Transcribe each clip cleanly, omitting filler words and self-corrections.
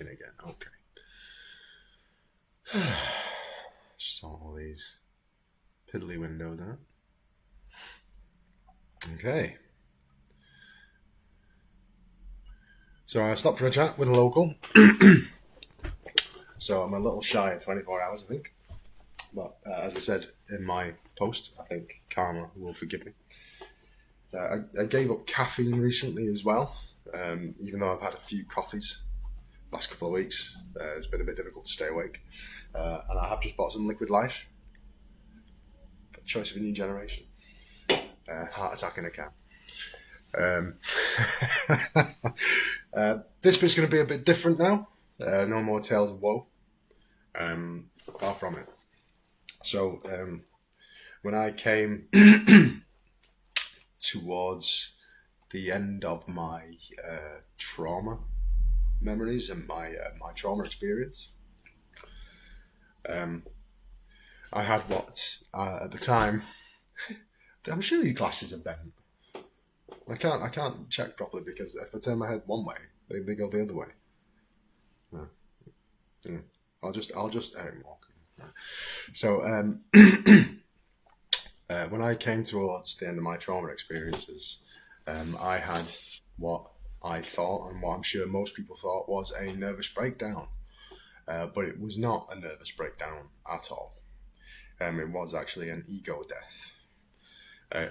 working again. Okay. Sort all these piddly windows out. Okay. So I stopped for a chat with a local. So I'm a little shy of 24 hours, I think. But as I said in my post, I think karma will forgive me. I gave up caffeine recently as well, even though I've had a few coffees last couple of weeks. It's been a bit difficult to stay awake. And I have just bought some Liquid Life. Choice of a new generation. Heart attack in a can. This bit's going to be a bit different now. No more tales of woe. Far from it. So, when I came towards the end of my trauma memories and my trauma experience, I had what at the time. I'm sure your glasses are bent. I can't check properly because if I turn my head one way, they go the other way. No. Yeah. I'll just walk. So when I came towards the end of my trauma experiences, I had what I thought and what I'm sure most people thought was a nervous breakdown, but it was not a nervous breakdown at all. It was actually an ego death.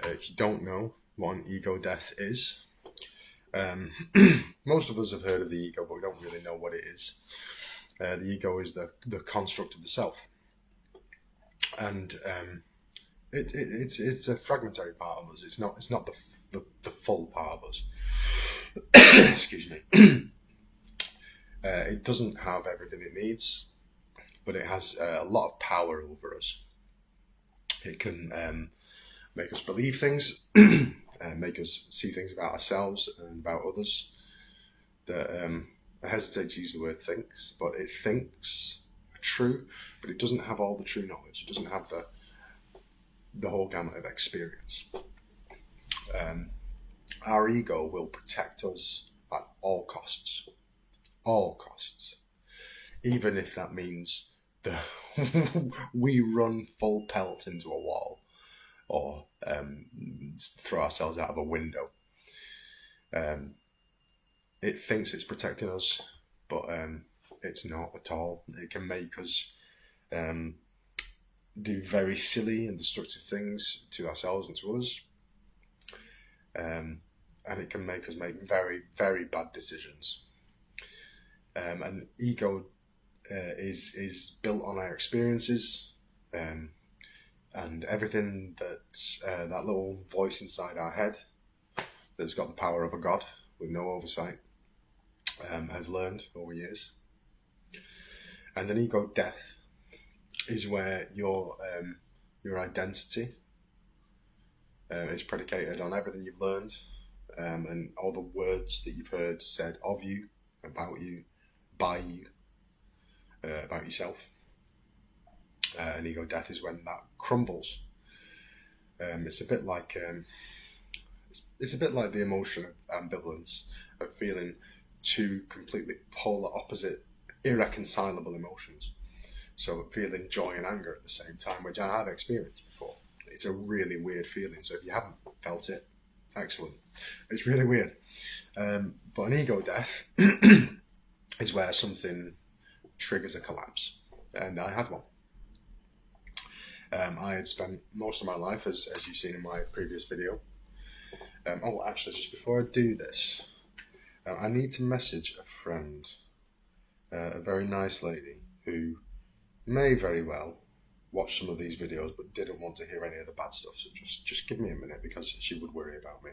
If you don't know what an ego death is, most of us have heard of the ego, but we don't really know what it is. The ego is the construct of the self, and it's a fragmentary part of us. It's not the full part of us. Excuse me. It doesn't have everything it needs, but it has a lot of power over us. It can make us believe things, make us see things about ourselves and about others that I hesitate to use the word thinks, but it thinks are true, but it doesn't have all the true knowledge. It doesn't have the whole gamut of experience. Our ego will protect us at all costs, even if that means that we run full pelt into a wall or throw ourselves out of a window. It thinks it's protecting us, but it's not at all. It can make us do very silly and destructive things to ourselves and to others. And it can make us make very, very bad decisions. And ego is built on our experiences, and everything that little voice inside our head that's got the power of a god with no oversight has learned over years. And an ego death is where your identity is predicated on everything you've learned, and all the words that you've heard said of you, about you, by you, about yourself. An ego death is when that crumbles. It's a bit like the emotion of ambivalence, of feeling two completely polar opposite, irreconcilable emotions. So feeling joy and anger at the same time, which I have experienced before. It's a really weird feeling. So if you haven't felt it, excellent. It's really weird. But an ego death is where something triggers a collapse. And I had one. I had spent most of my life, as you've seen in my previous video. Actually, just before I do this, I need to message a friend, a very nice lady who may very well watch some of these videos but didn't want to hear any of the bad stuff. So just give me a minute because she would worry about me.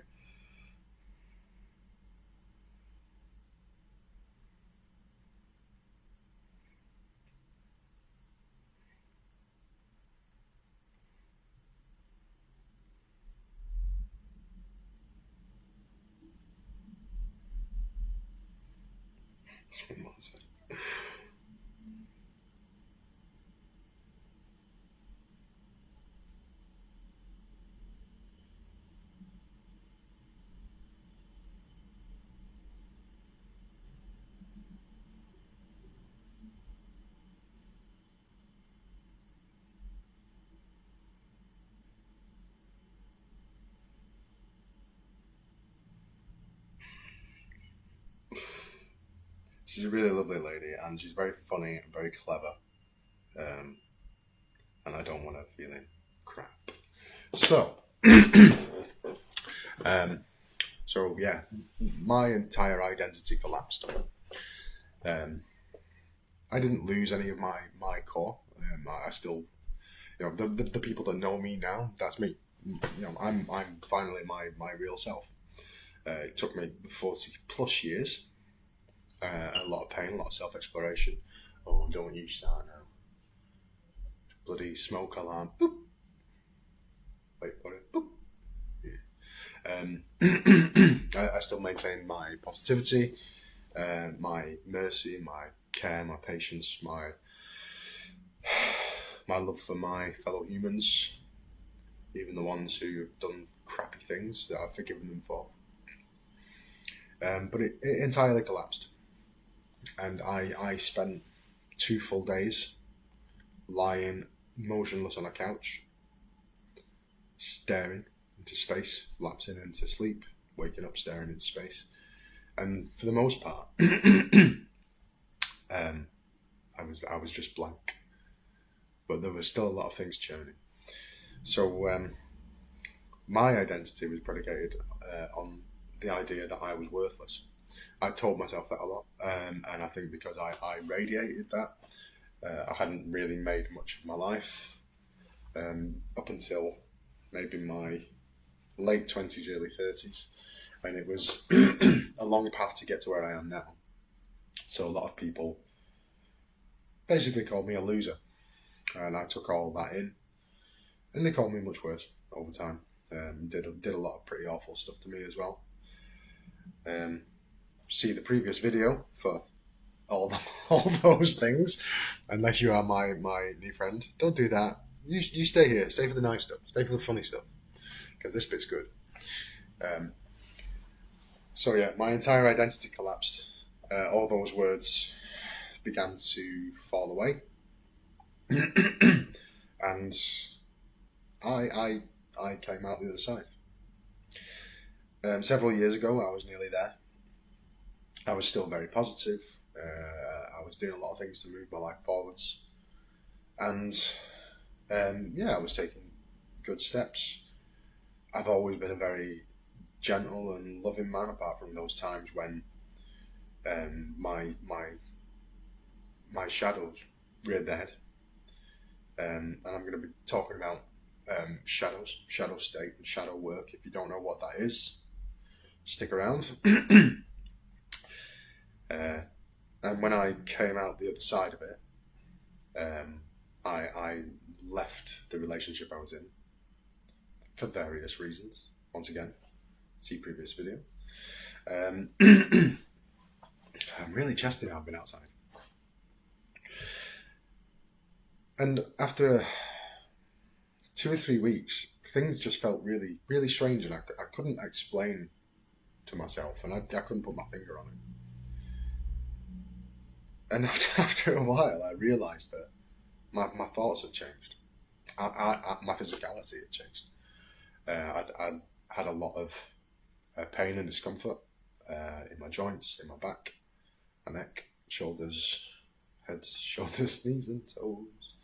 One second. She's a really lovely lady, and she's very funny and very clever. And I don't want her feeling crap. So, so yeah, my entire identity collapsed. I didn't lose any of my core. I still, the people that know me now, that's me. I'm finally my real self. It took me 40 plus years, a lot of pain, a lot of self exploration. Oh, don't you start now. Bloody smoke alarm. Boop. Wait for it. Boop. Yeah. I still maintain my positivity, my mercy, my care, my patience, my love for my fellow humans, even the ones who have done crappy things that I've forgiven them for. But it entirely collapsed, and I spent 2 full days lying motionless on a couch, staring into space, lapsing into sleep, waking up staring into space, and for the most part, I was just blank. But there was still a lot of things churning. So my identity was predicated on the idea that I was worthless. I told myself that a lot, and I think because I radiated that, I hadn't really made much of my life up until maybe my late 20s, early 30s, and it was a long path to get to where I am now. So a lot of people basically called me a loser, and I took all that in, and they called me much worse over time. Did a lot of pretty awful stuff to me as well. See the previous video for all those things, unless you are my new friend. Don't do that. You stay here. Stay for the nice stuff. Stay for the funny stuff, because this bit's good. So yeah, my entire identity collapsed. All those words began to fall away, and I came out the other side. Several years ago, I was nearly there. I was still very positive. I was doing a lot of things to move my life forwards, and yeah, I was taking good steps. I've always been a very gentle and loving man, apart from those times when my shadows reared their head. And I'm going to be talking about shadows, shadow state, and shadow work. If you don't know what that is, stick around. And when I came out the other side of it, I left the relationship I was in for various reasons. Once again, see previous video. I'm really chesty now. I've been outside. And after 2 or 3 weeks, things just felt really, really strange, and I couldn't explain to myself, and I couldn't put my finger on it. And after a while, I realised that my thoughts had changed. My physicality had changed. I'd had a lot of pain and discomfort in my joints, in my back, my neck, shoulders, head, shoulders, knees and toes.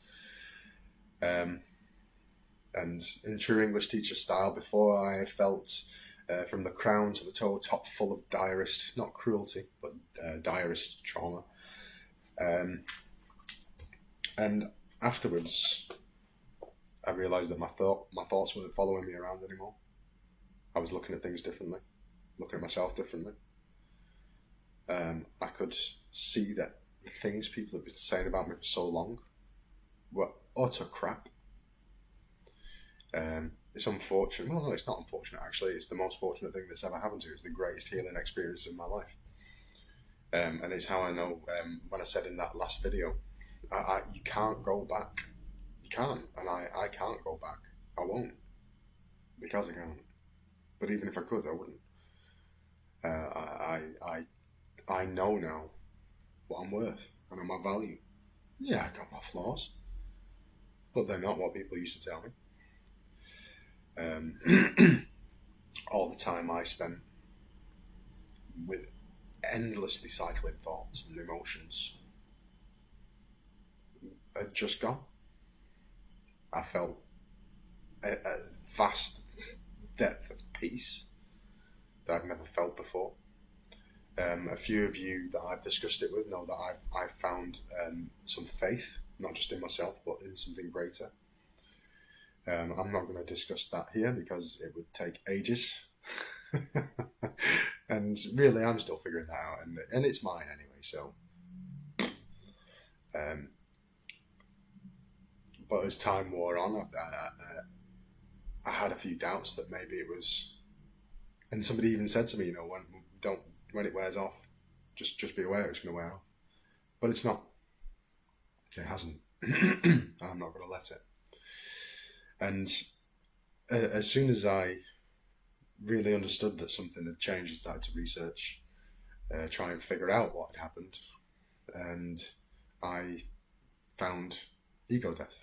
And in true English teacher style, before I felt from the crown to the toe top full of direst, not cruelty, but direst trauma. And afterwards, I realised that my thoughts weren't following me around anymore. I was looking at things differently, looking at myself differently. I could see that the things people had been saying about me for so long were utter crap. It's unfortunate. Well, no, it's not unfortunate, actually. It's the most fortunate thing that's ever happened to me. It's the greatest healing experience of my life. And it's how I know, when I said in that last video, you can't go back. You can't. And I can't go back. I won't. Because I can't. But even if I could, I wouldn't. I know now what I'm worth. I know my value. Yeah, I got my flaws. But they're not what people used to tell me. All the time I spent with endlessly cycling thoughts and emotions had just gone. I felt a vast depth of peace that I've never felt before. A few of you that I've discussed it with know that I've found some faith, not just in myself, but in something greater. I'm not going to discuss that here because it would take ages. And really, I'm still figuring that out, and it's mine anyway, so. But as time wore on, I had a few doubts that maybe it was, and somebody even said to me, when it wears off, just be aware it's going to wear off. But it's not. It hasn't. And I'm not going to let it. And as soon as I really understood that something had changed and started to research, try and figure out what had happened, and I found ego death.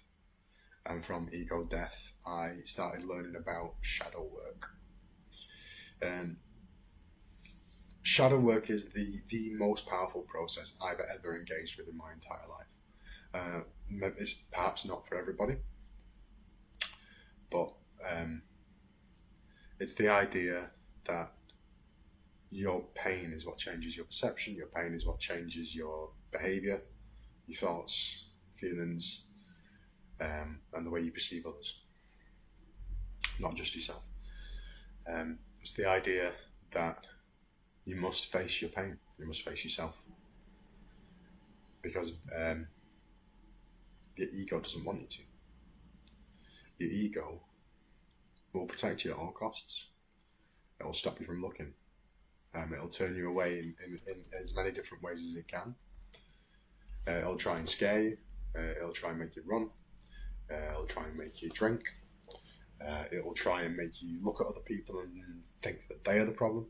And from ego death, I started learning about shadow work. Shadow work is the most powerful process I've ever engaged with in my entire life. It's perhaps not for everybody, but it's the idea that your pain is what changes your perception, your pain is what changes your behaviour, your thoughts, feelings, and the way you perceive others, not just yourself. It's the idea that you must face your pain, you must face yourself, because your ego doesn't want you to. Your ego will protect you at all costs. It will stop you from looking. It'll turn you away in as many different ways as it can. It'll try and scare you. It'll try and make you run. It'll try and make you drink. It will try and make you look at other people and think that they are the problem.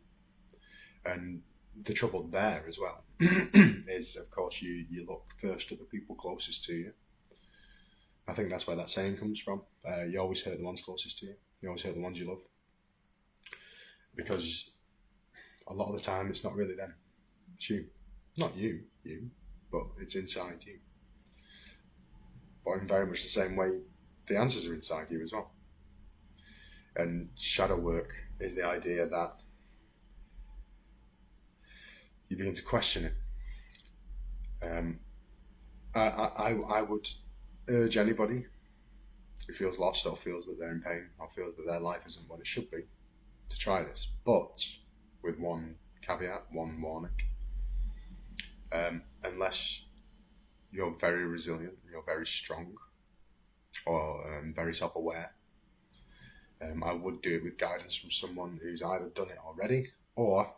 And the trouble there as well is, of course, you look first at the people closest to you. I think that's where that saying comes from. You always hurt the ones closest to you. You always hurt the ones you love. Because a lot of the time it's not really them. It's you. Not you, but it's inside you. But in very much the same way, the answers are inside you as well. And shadow work is the idea that you begin to question it. I would urge anybody who feels lost or feels that they're in pain or feels that their life isn't what it should be to try this, but with one caveat, one warning. Unless you're very resilient, you're very strong, or very self-aware, I would do it with guidance from someone who's either done it already or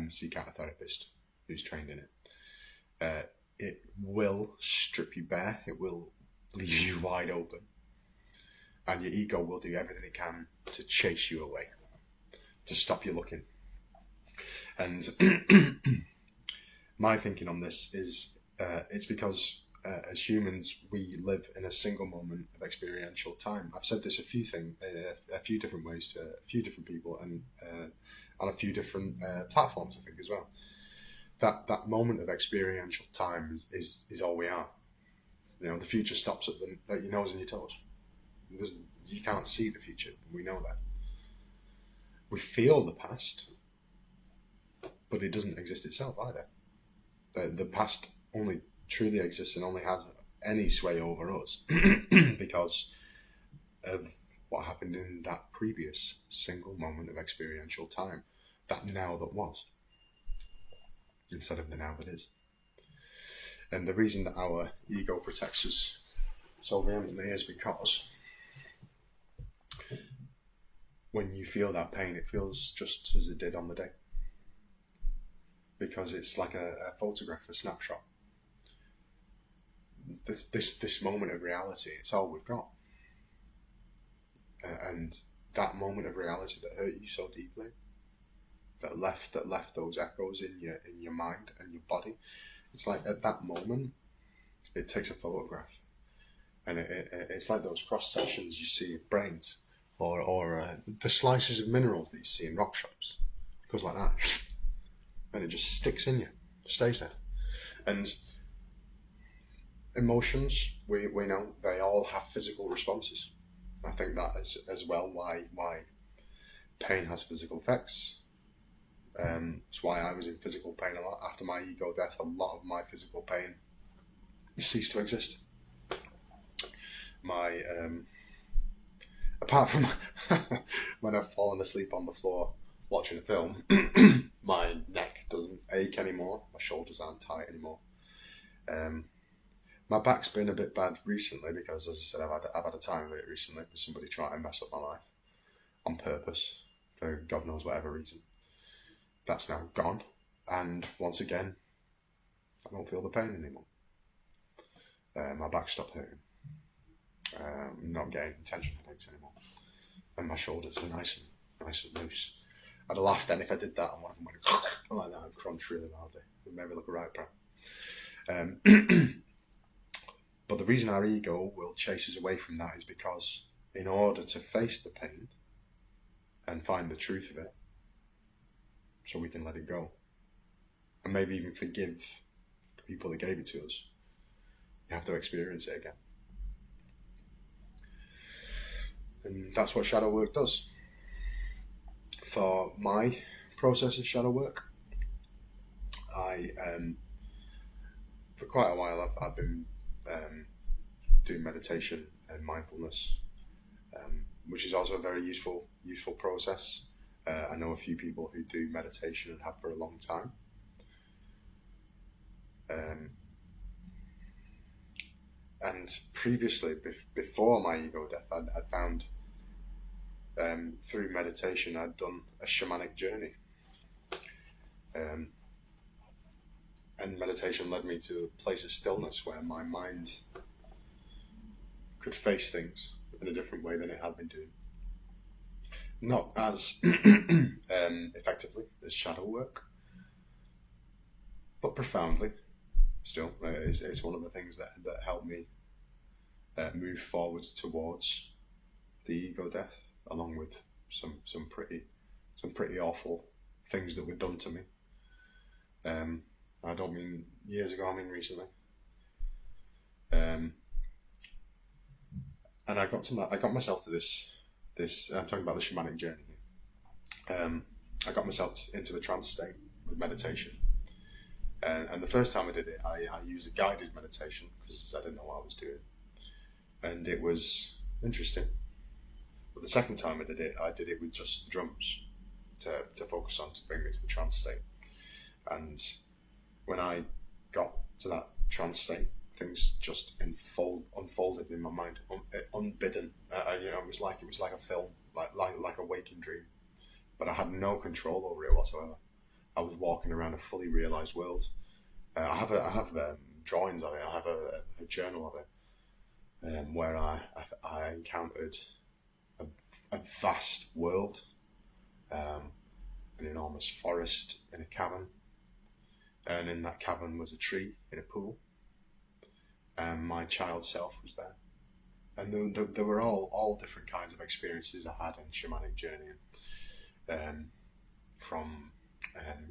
seek out a therapist who's trained in it. It will strip you bare, it will leave you wide open, and your ego will do everything it can to chase you away, to stop you looking. And my thinking on this is it's because as humans we live in a single moment of experiential time. I've said this a few different ways to a few different people and on a few different platforms, I think, as well. That moment of experiential time is all we are. The future stops at your nose and your toes. You can't see the future. We know that. We feel the past, but it doesn't exist itself either. The past only truly exists and only has any sway over us because of what happened in that previous single moment of experiential time, that now that was, instead of the now that is. And the reason that our ego protects us so vehemently is because when you feel that pain, it feels just as it did on the day. Because it's like a photograph, a snapshot. This moment of reality, it's all we've got. And that moment of reality that hurt you so deeply, that left those echoes in your mind and your body, it's like at that moment, it takes a photograph, and it's like those cross sections you see of brains, or the slices of minerals that you see in rock shops. It goes like that. and it just sticks in you, stays there. And emotions, we know they all have physical responses. I think that is as well why pain has physical effects. It's why I was in physical pain a lot. After my ego death, a lot of my physical pain ceased to exist. My apart from when I've fallen asleep on the floor watching a film, my neck doesn't ache anymore. My shoulders aren't tight anymore. My back's been a bit bad recently because, as I said, I've had a time of it recently with somebody trying to mess up my life on purpose for God knows whatever reason. That's now gone, and once again, I don't feel the pain anymore. My back stopped hurting. I'm not getting tension headaches anymore, and my shoulders are nice and loose. I'd have laughed then if I did that, and one of them went like that and crunched really loudly. It made me look a right prat. But the reason our ego will chase us away from that is because in order to face the pain and find the truth of it, so we can let it go, and maybe even forgive the people that gave it to us, you have to experience it again. And that's what shadow work does. For my process of shadow work, for quite a while I've been doing meditation and mindfulness, which is also a very useful process. I know a few people who do meditation and have for a long time. And previously, before my ego death, I'd found through meditation I'd done a shamanic journey. And meditation led me to a place of stillness where my mind could face things in a different way than it had been doing. Not as effectively as shadow work, but profoundly still. It's one of the things that helped me move forward towards the ego death, along with some pretty awful things that were done to me. I don't mean years ago, I mean recently. And I got myself to this. I'm talking about the shamanic journey. I got myself into a trance state with meditation. And the first time I did it, I used a guided meditation because I didn't know what I was doing. And it was interesting. But the second time I did it with just drums to focus on, to bring me to the trance state. And when I got to that trance state, things just unfolded in my mind, unbidden. It was like a film, like a waking dream. But I had no control over it whatsoever. I was walking around a fully realized world. I have drawings of it. I have a journal of it, where I encountered a vast world, an enormous forest in a cavern, and in that cavern was a tree in a pool, and my child self was there. And there were all different kinds of experiences I had in shamanic journey, from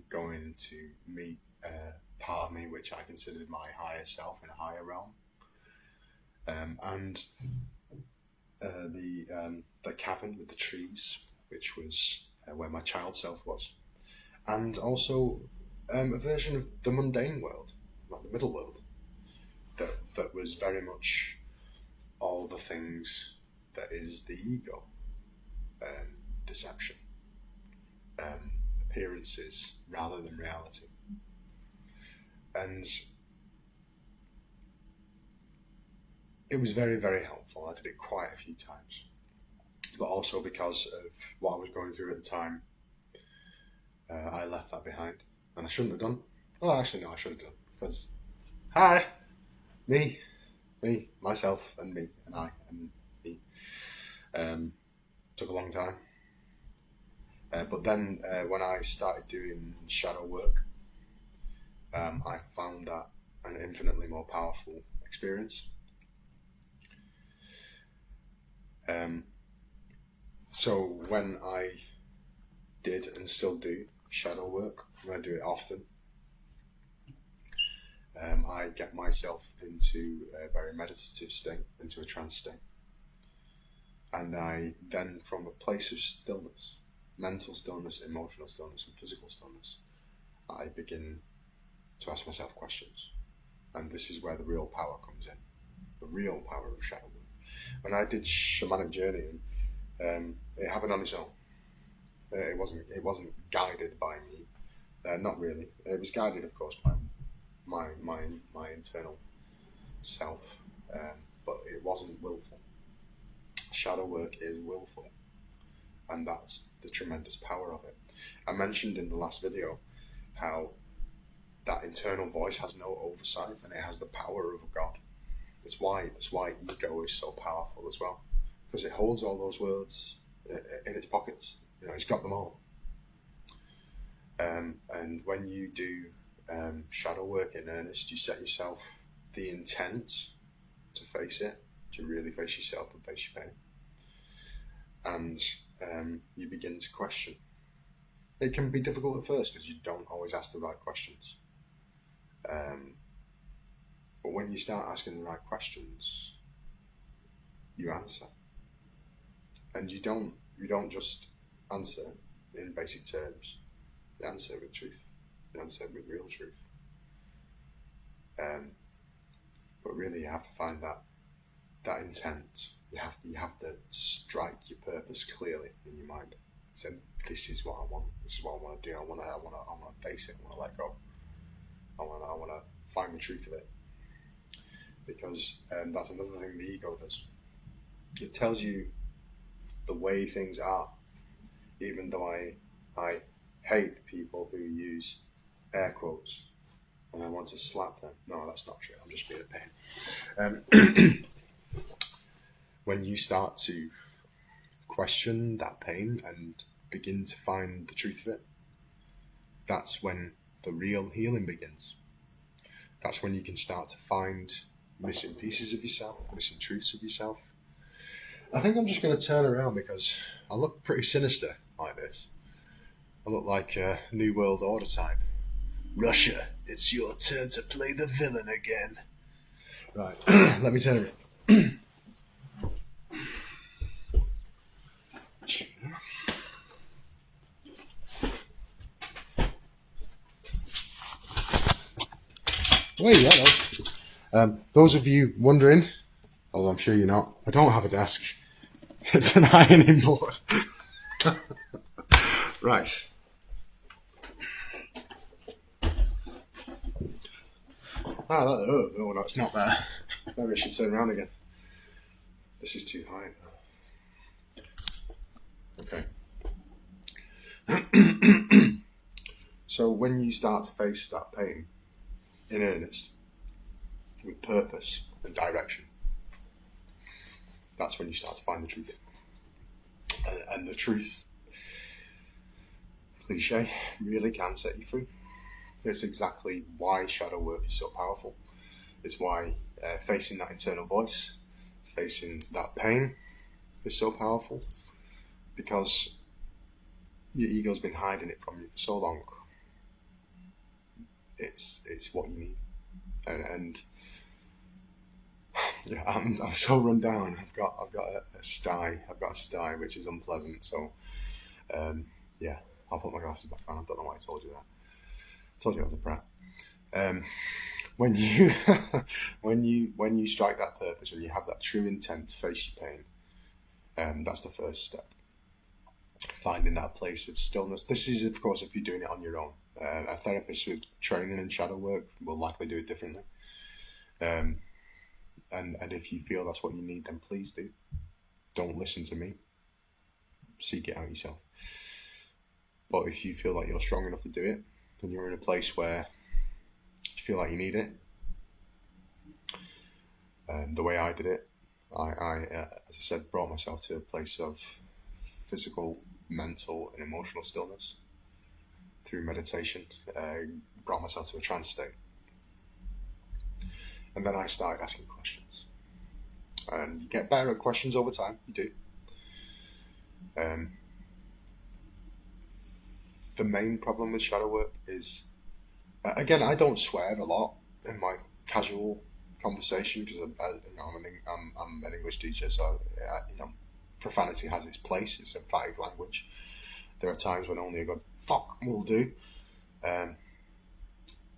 going to meet part of me which I considered my higher self in a higher realm, and the cavern with the trees, which was where my child self was, and also a version of the mundane world, like the middle world, that was very much all the things that is the ego, deception, appearances rather than reality. And it was very, very helpful. I did it quite a few times, but also because of what I was going through at the time, I left that behind, and I shouldn't have done. Well, actually, no, I should have done, because myself, and me, and I, and me, took a long time. But then when I started doing shadow work, I found that an infinitely more powerful experience. So when I did and still do shadow work, and I do it often, I get myself into a very meditative state, into a trance state. And I then, from a place of stillness, mental stillness, emotional stillness, and physical stillness, I begin to ask myself questions. And this is where the real power comes in, the real power of shadow work. When I did shamanic journeying, it happened on its own. It wasn't guided by me. Not really. It was guided, of course, by my internal self, but it wasn't willful. Shadow work is willful, and that's the tremendous power of it. I mentioned in the last video how that internal voice has no oversight, and it has the power of God. That's why ego is so powerful as well, because it holds all those words in its pockets. It's got them all. And when you do shadow work in earnest, you set yourself the intent to face it, to really face yourself and face your pain. And you begin to question. It can be difficult at first because you don't always ask the right questions. But when you start asking the right questions, you answer. And you don't just answer in basic terms. You answer with truth. You answer with real truth. But really, you have to find that intent. You have to strike your purpose clearly in your mind. Say, this is what I want. This is what I want to do. I want to face it. I want to let go. I want to find the truth of it. Because that's another thing the ego does. It tells you the way things are. Even though I hate people who use air quotes and I want to slap them. No, that's not true. I'm just being a pain. When you start to question that pain and begin to find the truth of it, that's when the real healing begins. That's when you can start to find missing pieces of yourself, missing truths of yourself. I think I'm just going to turn around because I look pretty sinister like this. I look like a New World Order type. Russia, it's your turn to play the villain again. Right, let me turn around. Wait, hello. Those of you wondering, although I'm sure you're not, I don't have a desk. It's an ironing board. Right. Oh, no, it's not there. Maybe I should turn around again. This is too high now. Okay. So when you start to face that pain in earnest, with purpose and direction, that's when you start to find the truth. And the truth, cliche, really can set you free. It's exactly why shadow work is so powerful. It's why facing that internal voice, facing that pain is so powerful, because your ego's been hiding it from you for so long. It's what you need. And yeah, I'm so run down. I've got a sty. I've got a sty which is unpleasant. So yeah, I'll put my glasses back on. I don't know why I told you that. I told you I was a brat. When you when you strike that purpose, when you have that true intent to face your pain, that's the first step. Finding that place of stillness. This is, of course, if you're doing it on your own. A therapist with training in shadow work will likely do it differently. And if you feel that's what you need, then please do. Don't listen to me. Seek it out yourself. But if you feel like you're strong enough to do it, then you're in a place where you feel like you need it. The way I did it, I as I said, brought myself to a place of physical, mental, and emotional stillness through meditation. Brought myself to a trance state. And then I started asking questions. And you get better at questions over time, you do. the main problem with shadow work is, again, I don't swear a lot in my casual conversation because I'm an English teacher, so profanity has its place. It's emphatic language. There are times when only a good fuck will do.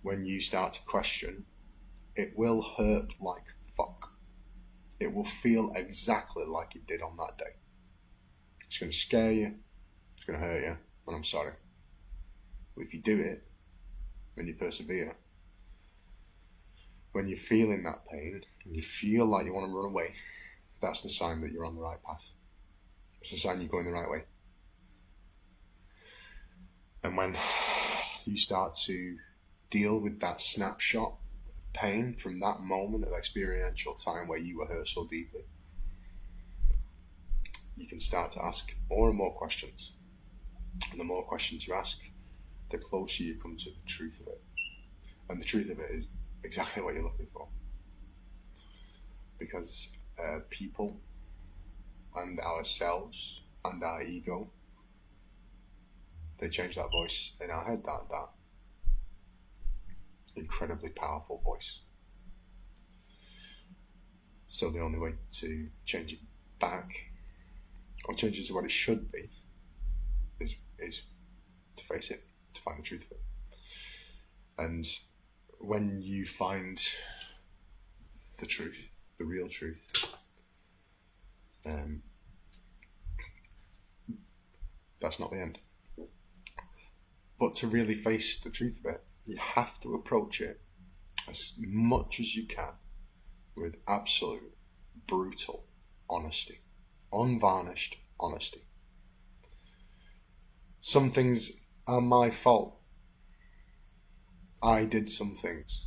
When you start to question, it will hurt like fuck. It will feel exactly like it did on that day. It's going to scare you. It's going to hurt you. And I'm sorry. But if you do it, when you persevere, when you're feeling that pain, and you feel like you want to run away, that's the sign that you're on the right path. It's the sign you're going the right way. And when you start to deal with that snapshot pain from that moment of experiential time where you were hurt so deeply, you can start to ask more and more questions. And the more questions you ask, the closer you come to the truth of it. And the truth of it is exactly what you're looking for. Because people and ourselves and our ego, they change that voice in our head, that incredibly powerful voice. So the only way to change it back, or change it to what it should be, is to face it, to find the truth of it. And when you find the truth, the real truth, that's not the end. But to really face the truth of it, you have to approach it as much as you can with absolute, brutal honesty, unvarnished honesty. Some things are my fault. I did some things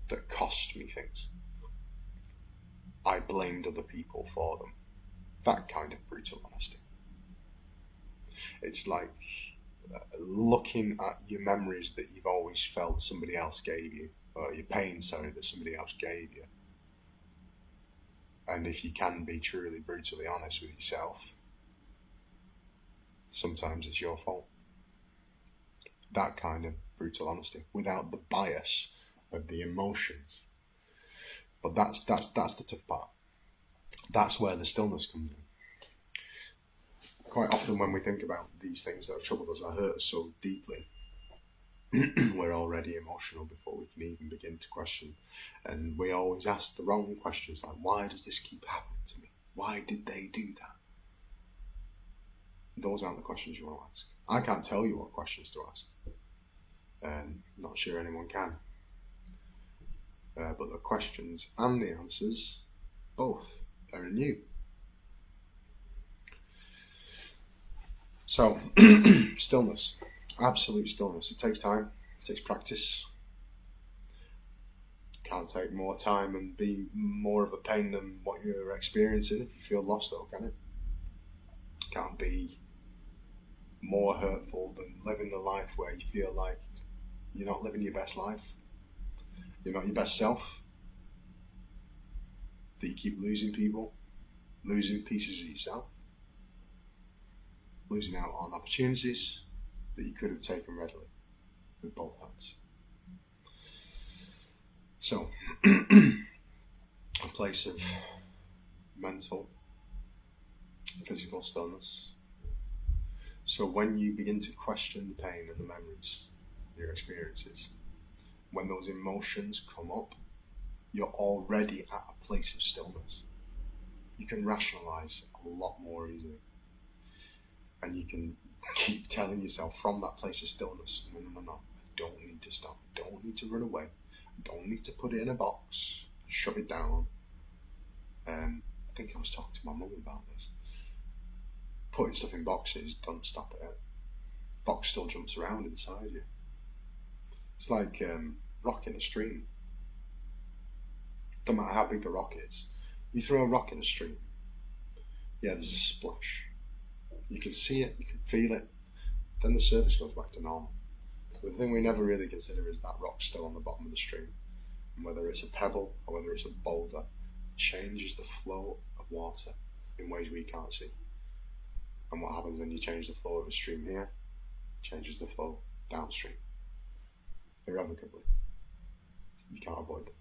that cost me things. I blamed other people for them. That kind of brutal honesty. It's like looking at your memories that you've always felt somebody else gave you, or your pain, that somebody else gave you. And if you can be truly brutally honest with yourself, sometimes it's your fault. That kind of brutal honesty, without the bias of the emotions. But that's the tough part. That's where the stillness comes in. Quite often when we think about these things that have troubled us or hurt us so deeply, we're already emotional before we can even begin to question. And we always ask the wrong questions, like, why does this keep happening to me? Why did they do that? Those aren't the questions you want to ask. I can't tell you what questions to ask. Not sure anyone can. But the questions and the answers, both, are in you. So, stillness. Absolute stillness. It takes time. It takes practice. Can't take more time and be more of a pain than what you're experiencing if you feel lost, though, can it? Can't be more hurtful than living the life where you feel like you're not living your best life. You're not your best self. That you keep losing people, losing pieces of yourself, losing out on opportunities that you could have taken readily with both hands. So, a place of mental, physical stillness. So when you begin to question the pain and the memories, your experiences, when those emotions come up, you're already at a place of stillness. You can rationalize a lot more easily. And you can keep telling yourself from that place of stillness, no, I don't need to stop. I don't need to run away. I don't need to put it in a box, shove it down. I think I was talking to my mum about this. Putting stuff in boxes don't stop it. Box still jumps around inside you. It's like rock in a stream. Don't matter how big the rock is. You throw a rock in a stream, there's a splash. You can see it, you can feel it, then the surface goes back to normal. The thing we never really consider is that rock still on the bottom of the stream. And whether it's a pebble or whether it's a boulder, it changes the flow of water in ways we can't see. And what happens when you change the flow of a stream here? changes the flow downstream. Irrevocably. You can't avoid it.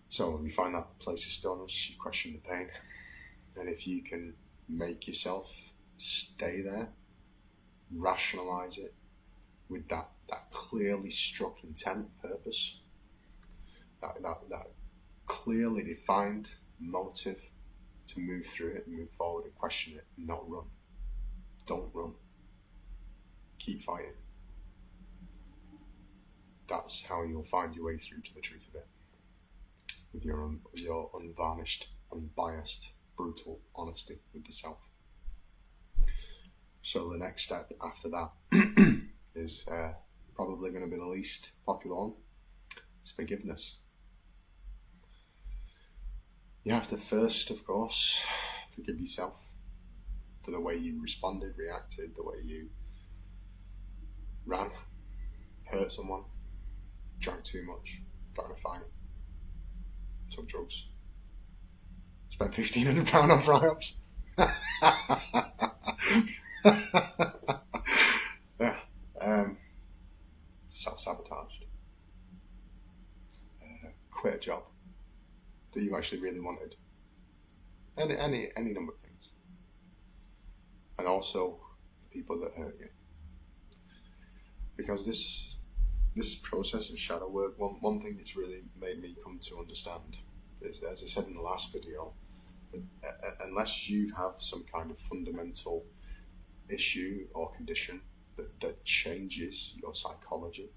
So when you find that place of stillness, you question the pain. And if you can make yourself stay there, rationalize it with that clearly struck intent, purpose, that clearly defined motive to move through it and move forward and question it, and not run. Don't run. Keep fighting. That's how you'll find your way through to the truth of it. With your unvarnished, unbiased, brutal honesty with the self. So the next step after that is probably going to be the least popular one. It's forgiveness. You have to first, of course, forgive yourself for the way you responded, reacted, the way you ran, hurt someone, drank too much, got in a fight, took drugs, spent £1,500 on fry-ups. Yeah. Self-sabotaged. Quit a job that you actually really wanted. Any number of things. And also people that hurt you. Because this process of shadow work, one thing that's really made me come to understand is, as I said in the last video, unless you have some kind of fundamental issue or condition that changes your psychology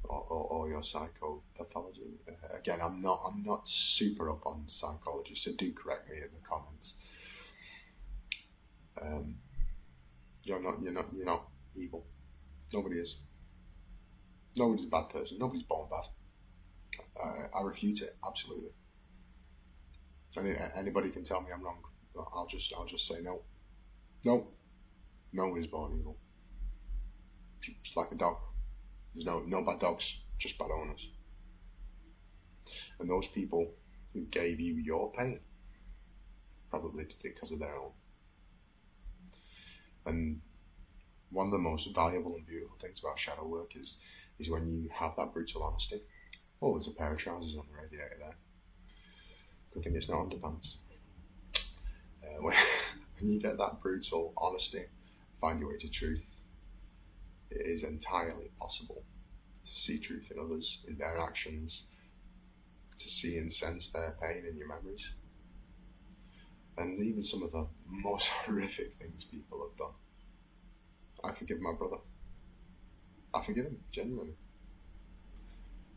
or your psychopathology. Again, I'm not super up on psychology, so do correct me in the comments. You're not evil. Nobody is. Nobody's a bad person. Nobody's born bad. I refute it absolutely. Anybody can tell me I'm wrong. I'll just say no. No. Nobody's born evil. Just like a dog. There's no bad dogs, just bad owners. And those people who gave you your pain probably did it because of their own. And one of the most valuable and beautiful things about shadow work is when you have that brutal honesty. Oh, there's a pair of trousers on the radiator there. Good thing it's not underpants. When you get that brutal honesty, find your way to truth, it is entirely possible to see truth in others, in their actions, to see and sense their pain in your memories. And even some of the most horrific things people have done. I forgive my brother. I forgive him, genuinely.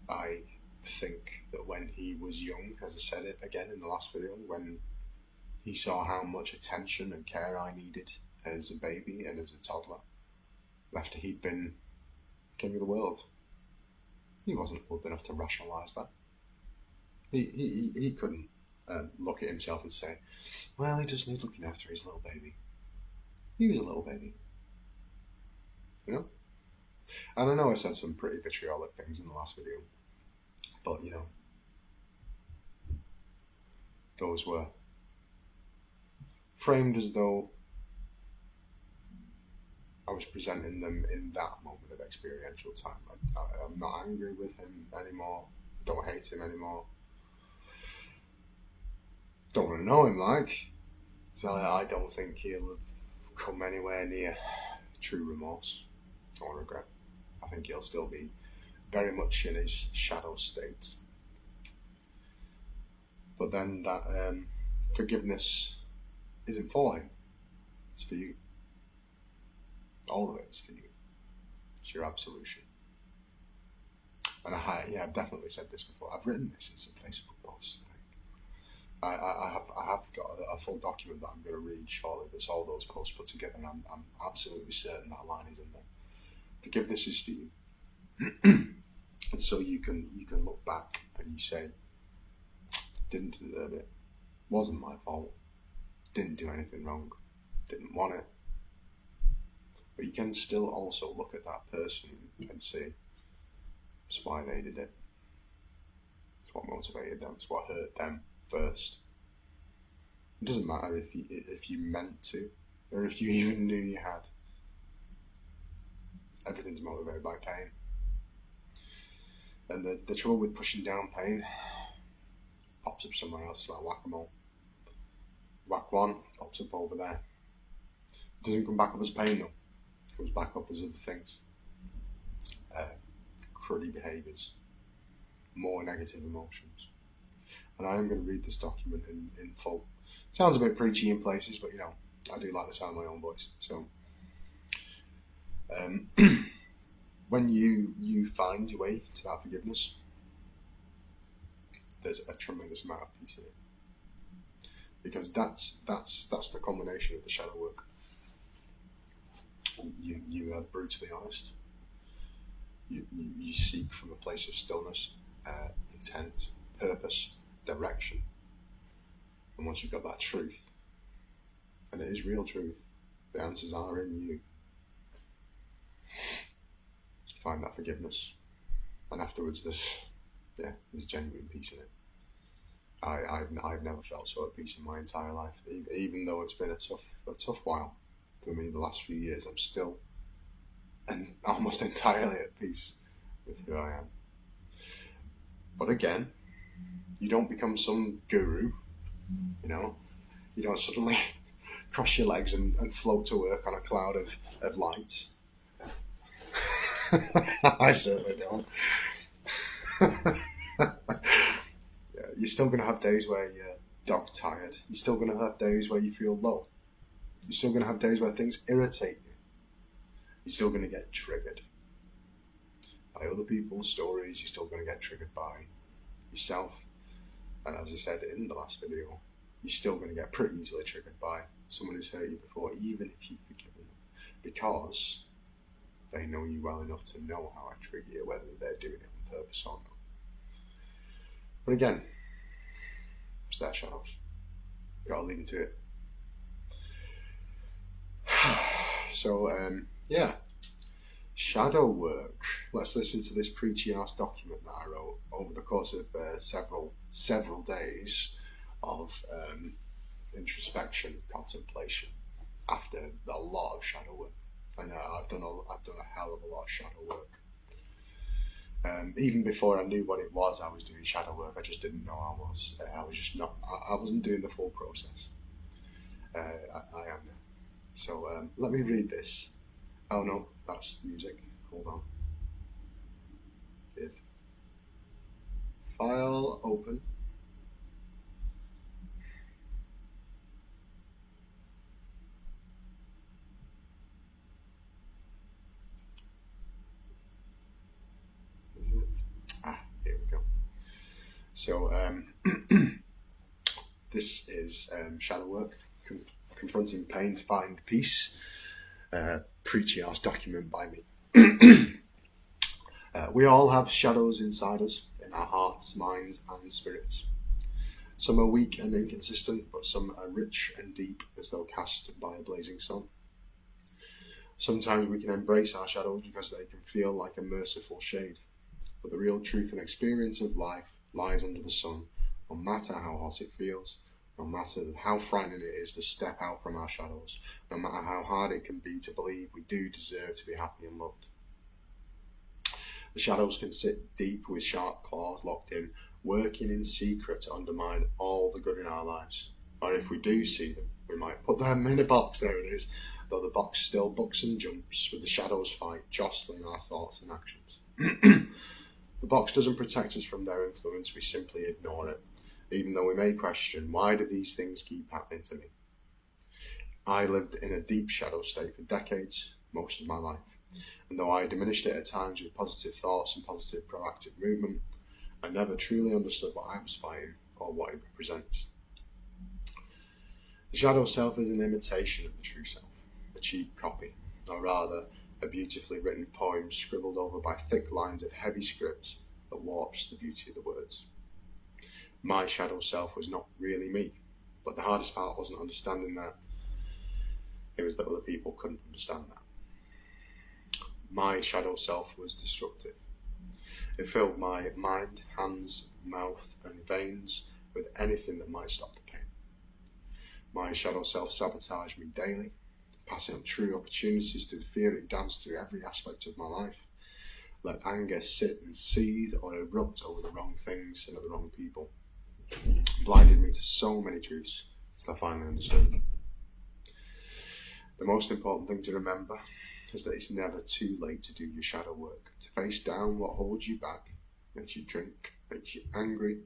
I think that when he was young, as I said it again in the last video, when he saw how much attention and care I needed as a baby and as a toddler, after he'd been king of the world, he wasn't old enough to rationalise that. He couldn't look at himself and say, well, he just needs looking after his little baby. He was a little baby. You know? And I know I said some pretty vitriolic things in the last video, but you know, those were framed as though I was presenting them in that moment of experiential time. I'm not angry with him anymore. Don't hate him anymore. Don't want to know him like. So I don't think he'll have come anywhere near true remorse or regret. I think he'll still be very much in his shadow state. But then that forgiveness isn't for him. It's for you. All of it's for you. It's your absolution. And I've definitely said this before. I've written this in some Facebook posts, I think. I have got a full document that I'm going to read shortly that's all those posts put together, and I'm absolutely certain that line is in there. Forgiveness is for you. And so you can look back and you say, didn't deserve it, wasn't my fault, didn't do anything wrong, didn't want it. But you can still also look at that person and say, it's why they did it. It's what motivated them. It's what hurt them first. It doesn't matter if you meant to or if you even knew you had. Everything's motivated by pain. And the trouble with pushing down pain, pops up somewhere else, like whack-a-mole. Whack one, pops up over there. It doesn't come back up as pain though. It comes back up as other things. Cruddy behaviours. More negative emotions. And I am going to read this document in full. Sounds a bit preachy in places, but I do like the sound of my own voice. So, when you find your way to that forgiveness, there's a tremendous amount of peace in it. Because that's the combination of the shadow work. You are brutally honest. You seek from a place of stillness, intent, purpose, direction. And once you've got that truth, and it is real truth, the answers are in you. Find that forgiveness, and afterwards there's genuine peace in it. I've never felt so at peace in my entire life, even though it's been a tough while for me the last few years. I'm still and almost entirely at peace with who I am. But again, you don't become some guru, you don't suddenly cross your legs and float to work on a cloud of light. I certainly don't. Yeah, you're still going to have days where you're dog tired. You're still going to have days where you feel low. You're still going to have days where things irritate you. You're still going to get triggered by other people's stories. You're still going to get triggered by yourself. And as I said in the last video, you're still going to get pretty easily triggered by someone who's hurt you before, even if you've forgiven them, because they know you well enough to know how I trigger you, whether they're doing it on purpose or not. But again, it's their shadows. You've got to leave them to it. So, shadow work. Let's listen to this preachy ass document that I wrote over the course of several days of introspection, contemplation, after a lot of shadow work. And I've done a hell of a lot of shadow work. Even before I knew what it was, I was doing shadow work. I just didn't know I was. I wasn't doing the full process. I am now. So let me read this. Oh no, that's music. Hold on. Good. File open. Here we go. So this is shadow work, confronting pain to find peace. Preachy ass document by me. We all have shadows inside us, in our hearts, minds, and spirits. Some are weak and inconsistent, but some are rich and deep, as though cast by a blazing sun. Sometimes we can embrace our shadows because they can feel like a merciful shade. But the real truth and experience of life lies under the sun, no matter how hot it feels, no matter how frightening it is to step out from our shadows, no matter how hard it can be to believe we do deserve to be happy and loved. The shadows can sit deep with sharp claws locked in, working in secret to undermine all the good in our lives. Or if we do see them, we might put them in a box, there it is, though the box still bucks and jumps with the shadows fight, jostling our thoughts and actions. The box doesn't protect us from their influence, we simply ignore it, even though we may question, why do these things keep happening to me? I lived in a deep shadow state for decades, most of my life, and though I diminished it at times with positive thoughts and positive proactive movement, I never truly understood what I was fighting or what it represents. The shadow self is an imitation of the true self, a cheap copy, or rather, a beautifully written poem scribbled over by thick lines of heavy script that warps the beauty of the words. My shadow self was not really me, but the hardest part wasn't understanding that. It was that other people couldn't understand that. My shadow self was destructive. It filled my mind, hands, mouth, and veins with anything that might stop the pain. My shadow self sabotaged me daily, passing up true opportunities through the fear it danced through every aspect of my life. Let anger sit and seethe or erupt over the wrong things and at the wrong people. Blinded me to so many truths till I finally understood. The most important thing to remember is that it's never too late to do your shadow work, to face down what holds you back, makes you drink, makes you angry,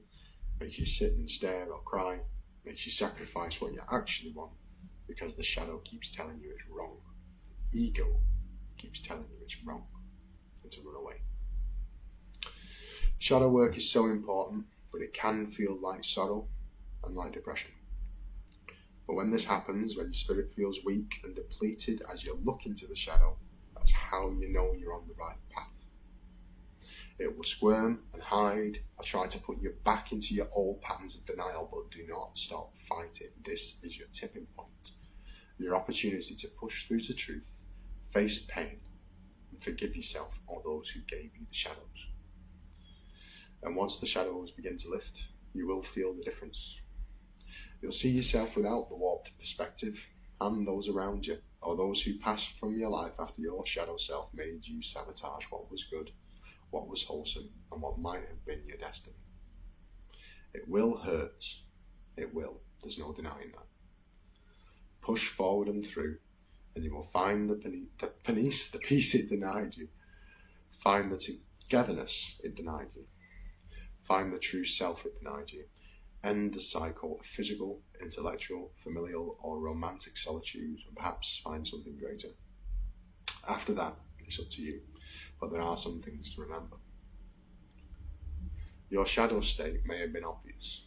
makes you sit and stare or cry, makes you sacrifice what you actually want because the shadow keeps telling you it's wrong. Ego keeps telling you it's wrong and to run away. Shadow work is so important, but it can feel like sorrow and like depression. But when this happens, when your spirit feels weak and depleted as you look into the shadow, that's how you know you're on the right path. It will squirm and hide or try to put you back into your old patterns of denial, but do not stop fighting. This is your tipping point, your opportunity to push through to truth, face pain, and forgive yourself or those who gave you the shadows. And once the shadows begin to lift, you will feel the difference. You'll see yourself without the warped perspective, and those around you, or those who passed from your life after your shadow self made you sabotage what was good, what was wholesome, and what might have been your destiny. It will hurt. It will. There's no denying that. Push forward and through, and you will find the peace it denied you. Find the togetherness it denied you. Find the true self it denied you. End the cycle of physical, intellectual, familial, or romantic solitude, and perhaps find something greater. After that, it's up to you, but there are some things to remember. Your shadow state may have been obvious,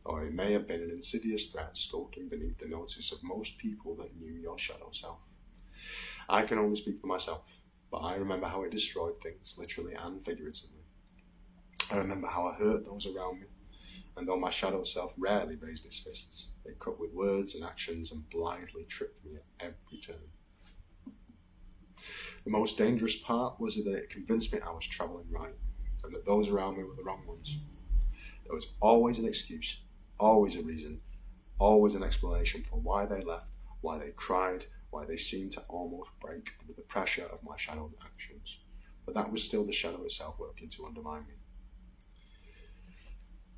or it may have been an insidious threat skulking beneath the notice of most people that knew your shadow self. I can only speak for myself, but I remember how it destroyed things, literally and figuratively. I remember how I hurt those around me, and though my shadow self rarely raised its fists, it cut with words and actions and blindly tripped me at every turn. The most dangerous part was that it convinced me I was travelling right, and that those around me were the wrong ones. There was always an excuse, always a reason, always an explanation for why they left, why they cried, why they seemed to almost break under the pressure of my shadowed actions. But that was still the shadow itself working to undermine me.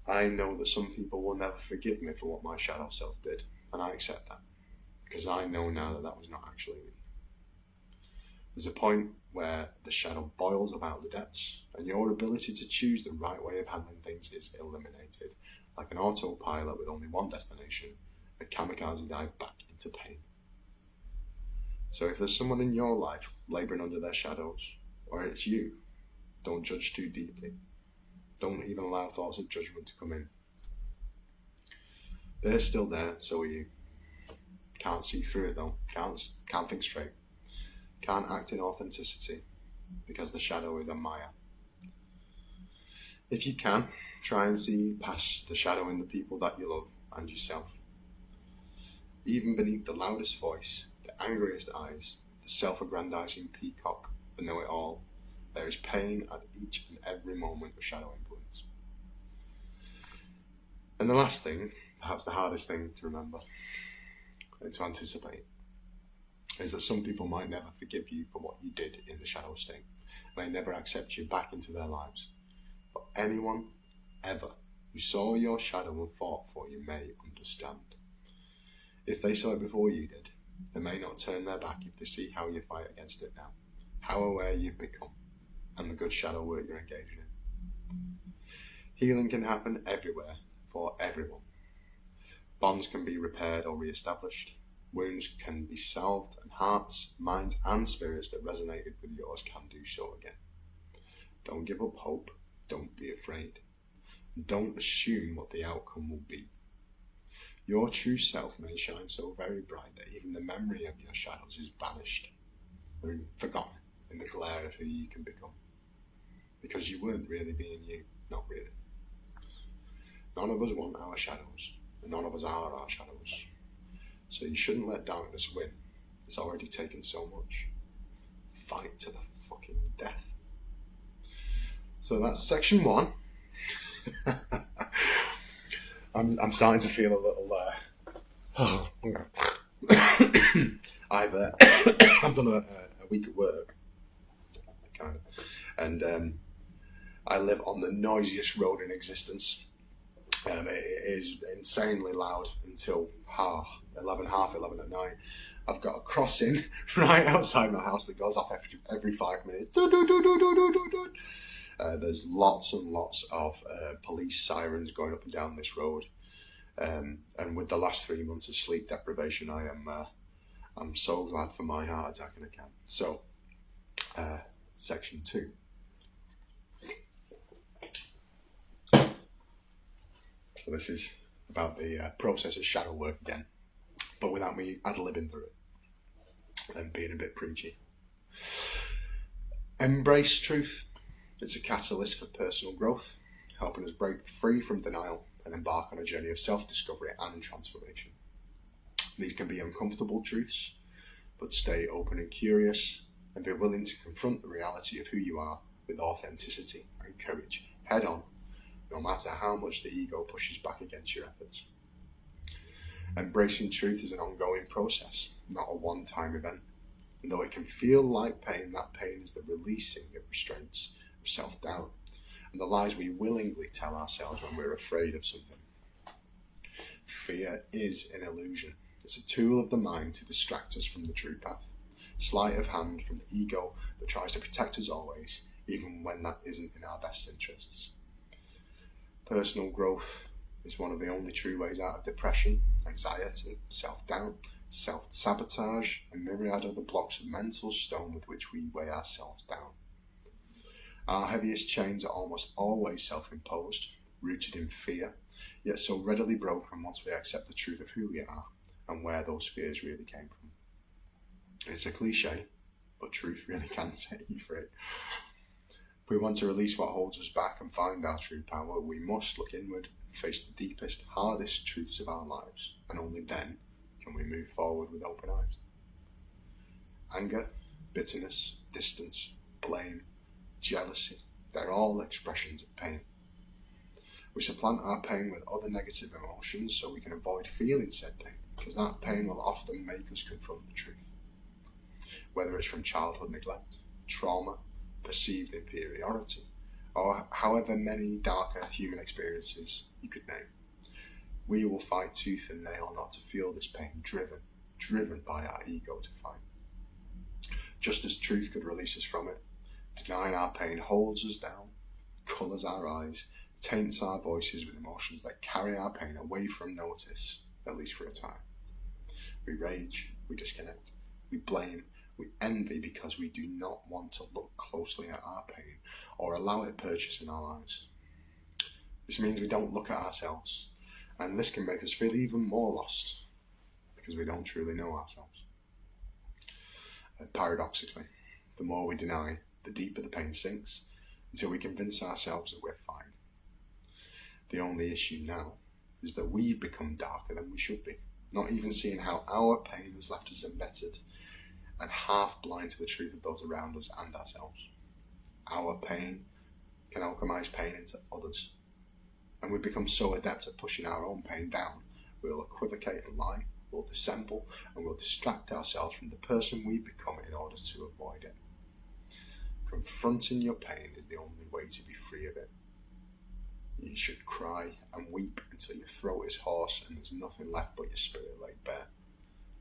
I know that some people will never forgive me for what my shadow self did, and I accept that, because I know now that that was not actually me. There's a point where the shadow boils up out of the depths, and your ability to choose the right way of handling things is eliminated, like an autopilot with only one destination, a kamikaze dive back into pain. So if there's someone in your life labouring under their shadows, or it's you, don't judge too deeply. Don't even allow thoughts of judgment to come in. They're still there, so are you. Can't see through it though. Can't think straight. Can't act in authenticity, because the shadow is a Maya. If you can, try and see past the shadow in the people that you love and yourself. Even beneath the loudest voice, the angriest eyes, the self-aggrandizing peacock, the know-it-all, there is pain at each and every moment of shadow influence. And the last thing, perhaps the hardest thing to remember and to anticipate, is that some people might never forgive you for what you did in the shadow state, may never accept you back into their lives. But anyone, ever, who saw your shadow and fought for you may understand. If they saw it before you did, they may not turn their back if they see how you fight against it now, how aware you've become, and the good shadow work you're engaged in. Healing can happen everywhere, for everyone. Bonds can be repaired or re-established. Wounds can be salved, and hearts, minds, and spirits that resonated with yours can do so again. Don't give up hope. Don't be afraid. Don't assume what the outcome will be. Your true self may shine so very bright that even the memory of your shadows is banished or forgotten in the glare of who you can become. Because you weren't really being you, not really. None of us want our shadows, and none of us are our shadows. So you shouldn't let darkness win. It's already taken so much. Fight to the fucking death. So that's section 1. I'm starting to feel a little I've I've done a week at work, kind of, and I live on the noisiest road in existence. It is insanely loud until half 11 at night. I've got a crossing right outside my house that goes off every 5 minutes. There's lots and lots of police sirens going up and down this road. And with the last 3 months of sleep deprivation, I'm so glad for my heart attack and I can. So, section 2. So this is about the process of shadow work again, but without me ad-libbing through it and being a bit preachy. Embrace truth. It's a catalyst for personal growth, helping us break free from denial and embark on a journey of self-discovery and transformation. These can be uncomfortable truths, but stay open and curious and be willing to confront the reality of who you are with authenticity and courage head on, no matter how much the ego pushes back against your efforts. Embracing truth is an ongoing process, not a one-time event. And though it can feel like pain, that pain is the releasing of restraints, of self-doubt, and the lies we willingly tell ourselves when we're afraid of something. Fear is an illusion. It's a tool of the mind to distract us from the true path. Sleight of hand from the ego that tries to protect us always, even when that isn't in our best interests. Personal growth is one of the only true ways out of depression, anxiety, self-doubt, self-sabotage, and myriad other blocks of mental stone with which we weigh ourselves down. Our heaviest chains are almost always self-imposed, rooted in fear, yet so readily broken once we accept the truth of who we are and where those fears really came from. It's a cliche, but truth really can set you free. If we want to release what holds us back and find our true power, we must look inward and face the deepest, hardest truths of our lives, and only then can we move forward with open eyes. Anger, bitterness, distance, blame, jealousy, they're all expressions of pain. We supplant our pain with other negative emotions so we can avoid feeling said pain, because that pain will often make us confront the truth. Whether it's from childhood neglect, trauma, perceived inferiority, or however many darker human experiences you could name, we will fight tooth and nail not to feel this pain driven by our ego to fight. Just as truth could release us from it, denying our pain holds us down, colours our eyes, taints our voices with emotions that carry our pain away from notice, at least for a time. We rage, we disconnect, we blame, we envy because we do not want to look closely at our pain or allow it purchase in our lives. This means we don't look at ourselves, and this can make us feel even more lost because we don't truly know ourselves. Paradoxically, the more we deny, the deeper the pain sinks until we convince ourselves that we're fine. The only issue now is that we've become darker than we should be, not even seeing how our pain has left us embittered and half blind to the truth of those around us and ourselves. Our pain can alchemize pain into others, and we become so adept at pushing our own pain down, we'll equivocate and lie, we'll dissemble, and we'll distract ourselves from the person we become in order to avoid it. Confronting your pain is the only way to be free of it. You should cry and weep until your throat is hoarse and there's nothing left but your spirit laid bare.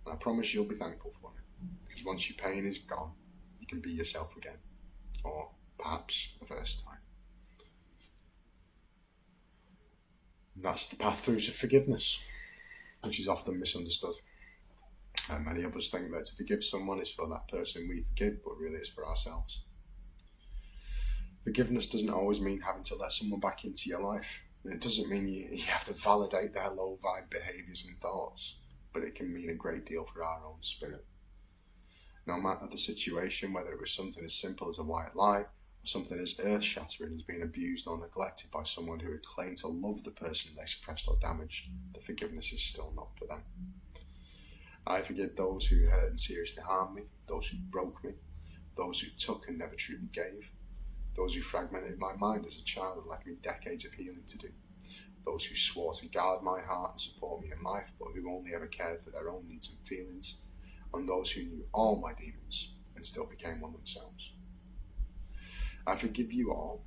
And I promise you'll be thankful for it, because once your pain is gone, you can be yourself again, or perhaps the first time. And that's the path through to forgiveness, which is often misunderstood. And many of us think that to forgive someone is for that person we forgive, but really it's for ourselves. Forgiveness doesn't always mean having to let someone back into your life. It doesn't mean you have to validate their low vibe behaviours and thoughts, but it can mean a great deal for our own spirit. No matter the situation, whether it was something as simple as a white lie, or something as earth-shattering as being abused or neglected by someone who had claimed to love the person they suppressed or damaged, the forgiveness is still not for them. I forgive those who hurt and seriously harmed me, those who broke me, those who took and never truly gave, those who fragmented my mind as a child and left me decades of healing to do, those who swore to guard my heart and support me in life, but who only ever cared for their own needs and feelings, on those who knew all my demons and still became one themselves. I forgive you all,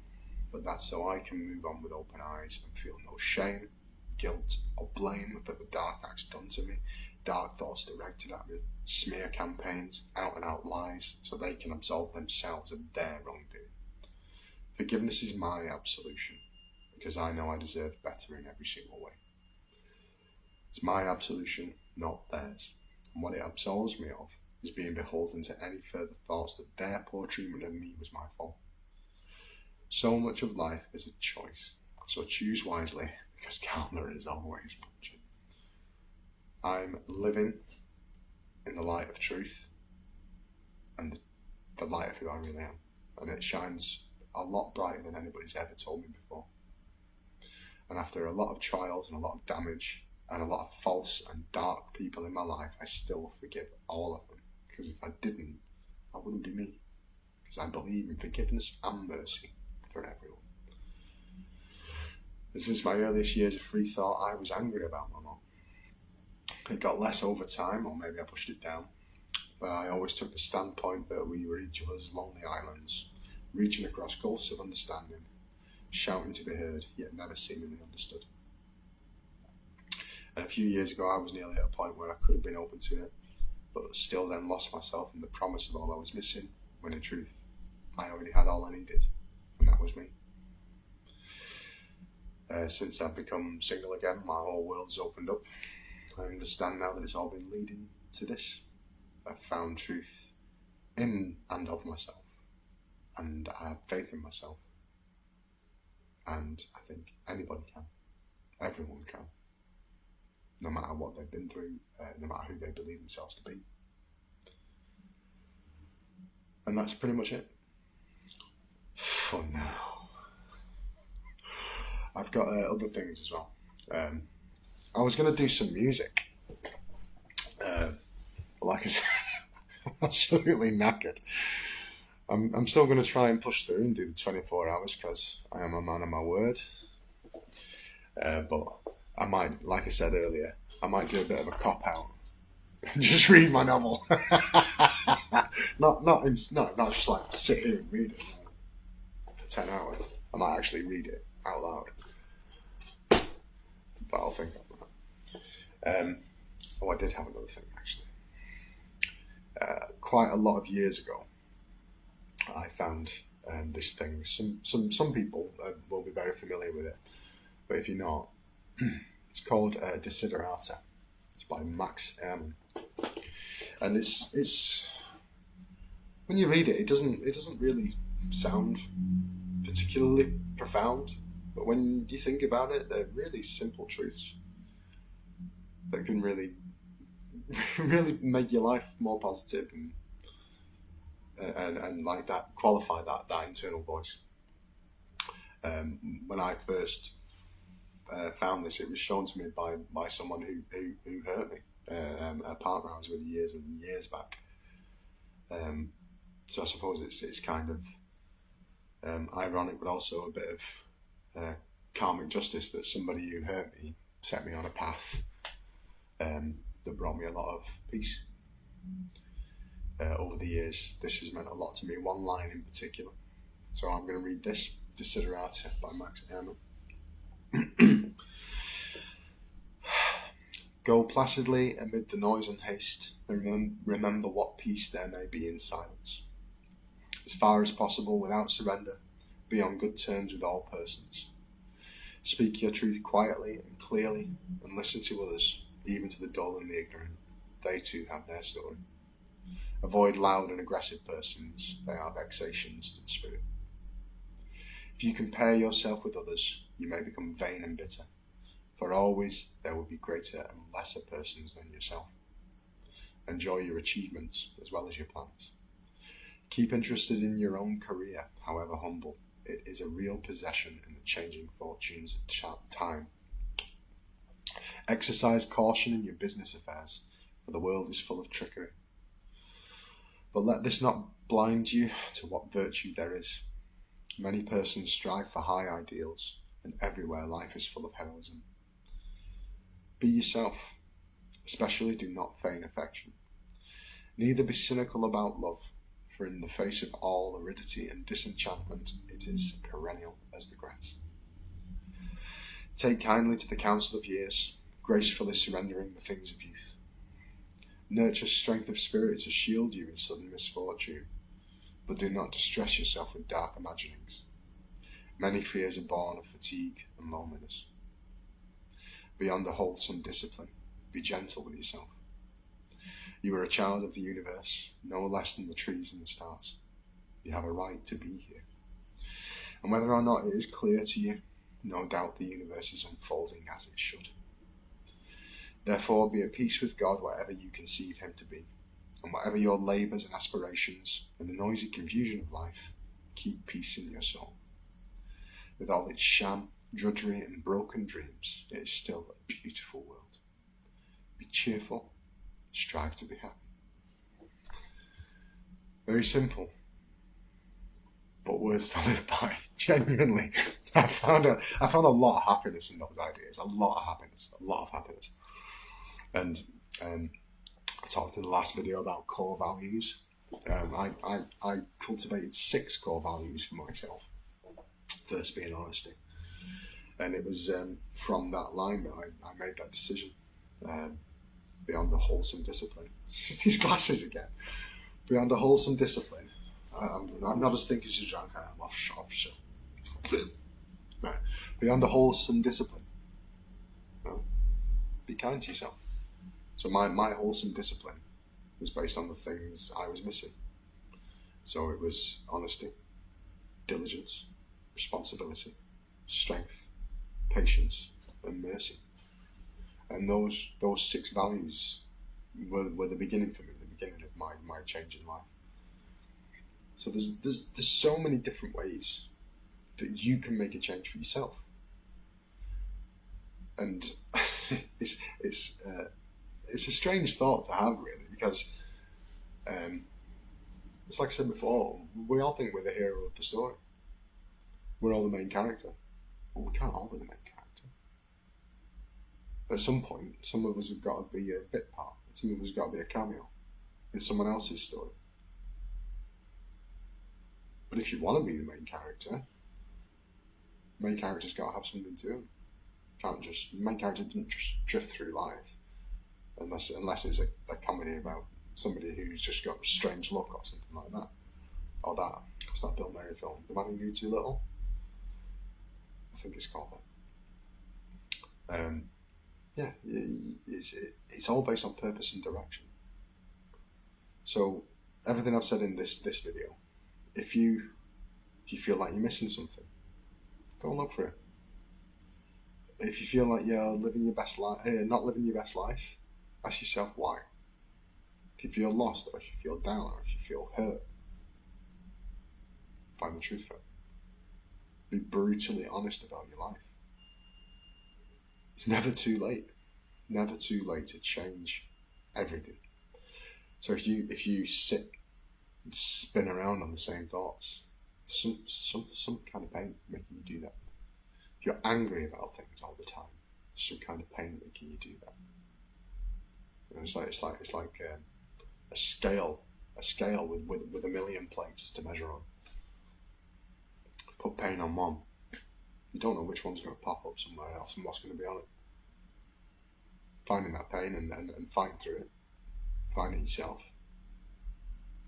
but that's so I can move on with open eyes and feel no shame, guilt, or blame for the dark acts done to me, dark thoughts directed at me, smear campaigns, out and out lies, so they can absolve themselves of their wrongdoing. Forgiveness is my absolution, because I know I deserve better in every single way. It's my absolution, not theirs, and what it absolves me of is being beholden to any further thoughts that their poor treatment of me was my fault. So much of life is a choice, so choose wisely, because karma is always punching. I'm living in the light of truth and the light of who I really am, and it shines a lot brighter than anybody's ever told me before. And after a lot of trials and a lot of damage and a lot of false and dark people in my life, I still forgive all of them, because if I didn't, I wouldn't be me, because I believe in forgiveness and mercy for everyone. And since my earliest years of free thought, I was angry about my mom. It got less over time, or maybe I pushed it down, but I always took the standpoint that we were each other's lonely islands, reaching across gulfs of understanding, shouting to be heard, yet never seemingly understood. And a few years ago, I was nearly at a point where I could have been open to it, but still then lost myself in the promise of all I was missing, when in truth, I already had all I needed, and that was me. Since I've become single again, my whole world's opened up. I understand now that it's all been leading to this. I've found truth in and of myself, and I have faith in myself. And I think anybody can, everyone can, no matter what they've been through, no matter who they believe themselves to be. And that's pretty much it for now. I've got other things as well. I was going to do some music. Like I said, I'm absolutely knackered. I'm still going to try and push through and do the 24 hours, because I am a man of my word. But I might, like I said earlier, I might do a bit of a cop-out and just read my novel. not just like sit here and read it for 10 hours. I might actually read it out loud. But I'll think on that. I did have another thing, actually. Quite a lot of years ago, I found this thing. Some people will be very familiar with it, but if you're not, it's called Desiderata. It's by Max Ehrmann, and it's when you read it, it doesn't really sound particularly profound, but when you think about it, they're really simple truths that can really make your life more positive and like that, qualify that internal voice. When I first found this, it was shown to me by someone who hurt me, a partner I was with years and years back. So I suppose it's kind of ironic, but also a bit of karmic justice that somebody who hurt me set me on a path that brought me a lot of peace. Over the years, this has meant a lot to me, one line in particular. So I'm going to read this, Desiderata by Max Ehrmann. Go placidly amid the noise and haste, and remember what peace there may be in silence. As far as possible, without surrender, be on good terms with all persons. Speak your truth quietly and clearly, and listen to others, even to the dull and the ignorant. They too have their story. Avoid loud and aggressive persons, they are vexations to the spirit. If you compare yourself with others, you may become vain and bitter, for always there will be greater and lesser persons than yourself. Enjoy your achievements as well as your plans. Keep interested in your own career, however humble. It is a real possession in the changing fortunes of time. Exercise caution in your business affairs, for the world is full of trickery. But let this not blind you to what virtue there is. Many persons strive for high ideals, and everywhere life is full of heroism. Be yourself, especially do not feign affection. Neither be cynical about love, for in the face of all aridity and disenchantment, it is perennial as the grass. Take kindly to the counsel of years, gracefully surrendering the things of youth. Nurture strength of spirit to shield you in sudden misfortune, but do not distress yourself with dark imaginings. Many fears are born of fatigue and loneliness. Beyond a wholesome discipline, be gentle with yourself. You are a child of the universe, no less than the trees and the stars. You have a right to be here. And whether or not it is clear to you, no doubt the universe is unfolding as it should. Therefore, be at peace with God whatever you conceive him to be, and whatever your labours and aspirations and the noisy confusion of life, keep peace in your soul. With all its sham, drudgery and broken dreams, it is still a beautiful world. Be cheerful, strive to be happy. Very simple, but words to live by. Genuinely, I found a lot of happiness in those ideas. A lot of happiness. And I talked in the last video about core values. I cultivated 6 core values for myself. First being honesty, and it was from that line that I made that decision. Beyond a wholesome discipline. These glasses again. Beyond a wholesome discipline. I'm not as thick as you drunk. I'm off shot. No. Beyond a wholesome discipline. No. Be kind to yourself. So my wholesome discipline was based on the things I was missing. So it was honesty, diligence, responsibility, strength, patience, and mercy. And those 6 values were the beginning for me, the beginning of my change in life. So there's so many different ways that you can make a change for yourself. And it's a strange thought to have, really, because it's like I said before, we all think we're the hero of the story. We're all the main character, but we can't all be the main character. At some point, some of us have got to be a bit part. Some of us have got to be a cameo in someone else's story. But if you want to be the main character's got to have something to do. The main character doesn't just drift through life, unless it's a comedy about somebody who's just got a strange look or something like that. Or what's that Bill Murray film? The Man Who Knew Too Little? I think it's called that. Yeah, it's all based on purpose and direction. So everything I've said in this video, if you feel like you're missing something, go and look for it. If you feel like you're living your best life, not living your best life, ask yourself why. If you feel lost, or if you feel down, or if you feel hurt, find the truth for it. Be brutally honest about your life. It's never too late. Never too late to change everything. So if you sit and spin around on the same thoughts, some kind of pain making you do that. If you're angry about things all the time, some kind of pain making you do that. You know, it's like a scale with a million plates to measure on. Put pain on one. You don't know which one's going to pop up somewhere else and what's going to be on it. Finding that pain and fighting through it. Finding yourself.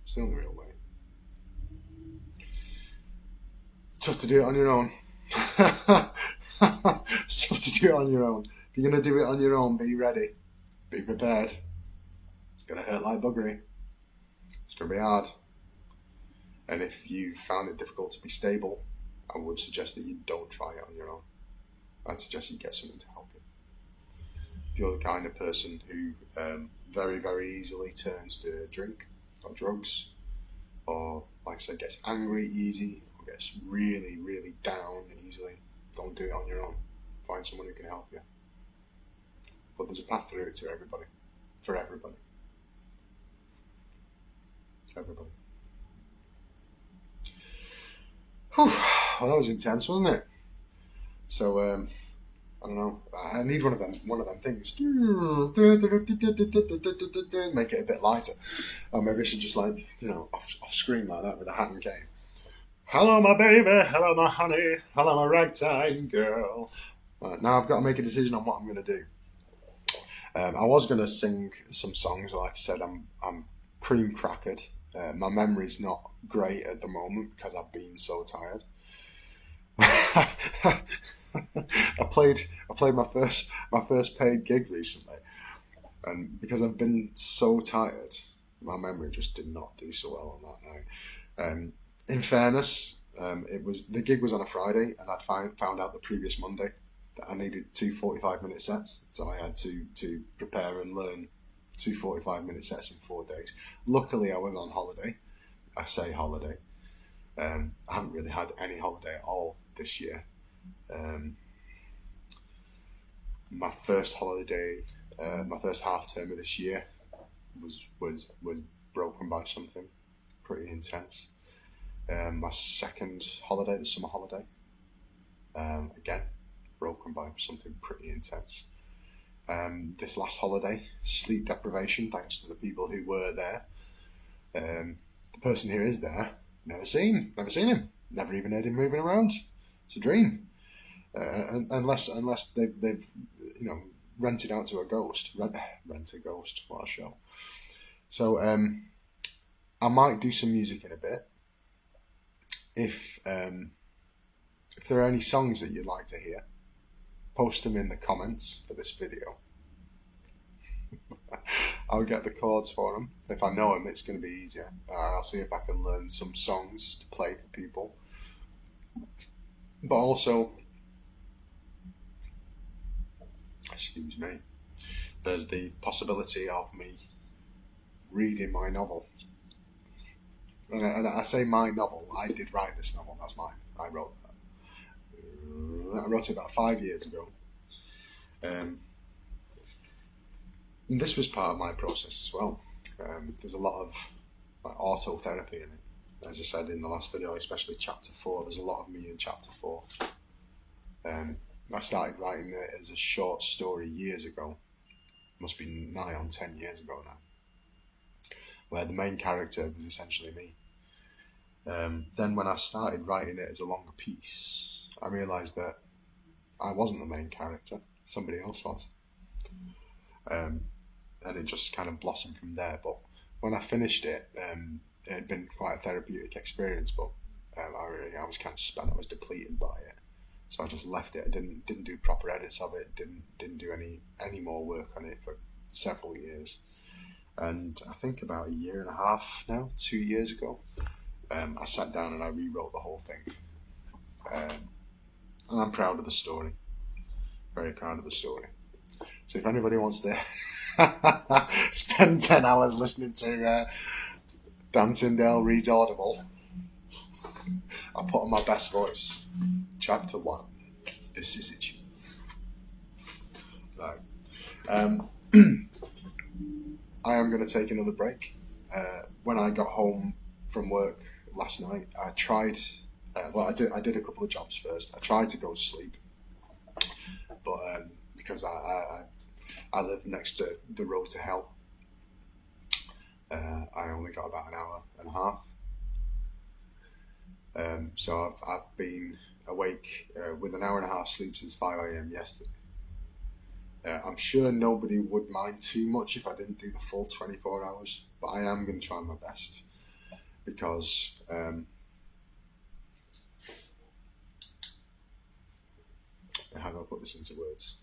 It's the only real way. It's tough to do it on your own. It's tough to do it on your own. If you're going to do it on your own, be ready. Be prepared. It's going to hurt like buggery. It's going to be hard. And if you found it difficult to be stable, I would suggest that you don't try it on your own. I'd suggest you get someone to help you. If you're the kind of person who very, very easily turns to drink or drugs, or, like I said, gets angry easy, or gets really, really down easily, don't do it on your own. Find someone who can help you. But there's a path through it to everybody. For everybody. Everybody. Whew. Well, that was intense, wasn't it? So, I don't know. I need one of them things. Make it a bit lighter. Or maybe I should just like, off screen like that with a hat and cane. Hello, my baby. Hello, my honey. Hello, my ragtime girl. Right, now I've got to make a decision on what I'm going to do. I was going to sing some songs. Like I said, I'm cream crackered. My memory's not great at the moment because I've been so tired. I played my first paid gig recently, and because I've been so tired, my memory just did not do so well on that night. In fairness, the gig was on a Friday, and I'd found out the previous Monday that I needed two 45-minute sets, so I had to prepare and learn two 45-minute sets in 4 days. Luckily, I was on holiday. I say holiday. I haven't really had any holiday at all this year. My first holiday, my first half term of this year was broken by something pretty intense. My second holiday, the summer holiday, again broken by something pretty intense. This last holiday, sleep deprivation, thanks to the people who were there. The person who is there, never seen him, never even heard him moving around. It's a dream. Unless they've rented out to a ghost. Rent a ghost, what a show. So I might do some music in a bit. If there are any songs that you'd like to hear, post them in the comments for this video. I'll get the chords for them. If I know them, it's going to be easier. I'll see if I can learn some songs to play for people. But also, excuse me, there's the possibility of me reading my novel. And I say my novel, I did write this novel, that's mine. I wrote that. I wrote it about 5 years ago. And this was part of my process as well. There's a lot of autotherapy in it. As I said in the last video, especially chapter 4, there's a lot of me in chapter 4. I started writing it as a short story years ago. Must be nigh on 10 years ago now. Where the main character was essentially me. Then when I started writing it as a longer piece, I realised that I wasn't the main character, somebody else was. And it just kind of blossomed from there. But when I finished it, it had been quite a therapeutic experience, but I was kind of spent, I was depleted by it. So I just left it. I didn't do proper edits of it, didn't do any more work on it for several years. And I think about 1.5 years now, 2 years ago, I sat down and I rewrote the whole thing. And I'm proud of the story. Very proud of the story. So if anybody wants to spend 10 hours listening to Dan Tyndale reads Audible, I'll put on my best voice. Chapter 1, Vicissitudes. Right. I am going to take another break. When I got home from work last night, I tried. I did a couple of jobs first. I tried to go to sleep, but because I live next to the road to hell, I only got about 1.5 hours. So I've been awake with 1.5 hours sleep since 5 a.m. yesterday. I'm sure nobody would mind too much if I didn't do the full 24 hours, but I am going to try my best because how do I put this into words?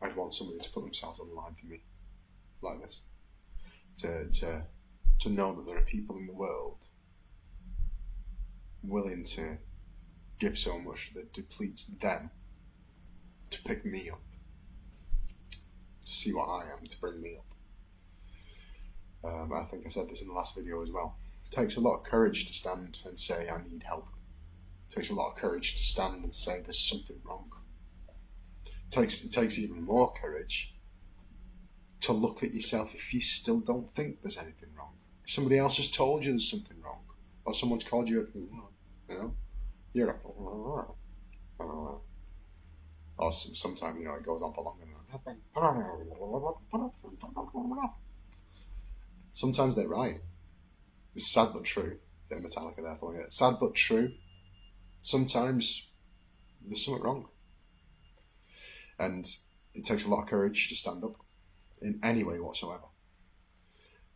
I'd want somebody to put themselves on the line for me, like this, to know that there are people in the world willing to give so much that depletes them to pick me up, to see what I am, to bring me up. I think I said this in the last video as well. It takes a lot of courage to stand and say I need help. It takes a lot of courage to stand and say there's something wrong. It takes even more courage to look at yourself if you still don't think there's anything wrong. If somebody else has told you there's something wrong, or someone's called you, you're up. Or sometimes, it goes on for longer than that. Sometimes they're right. It's sad but true. Bit of Metallica there for you. Sad but true. Sometimes there's something wrong. And it takes a lot of courage to stand up in any way whatsoever.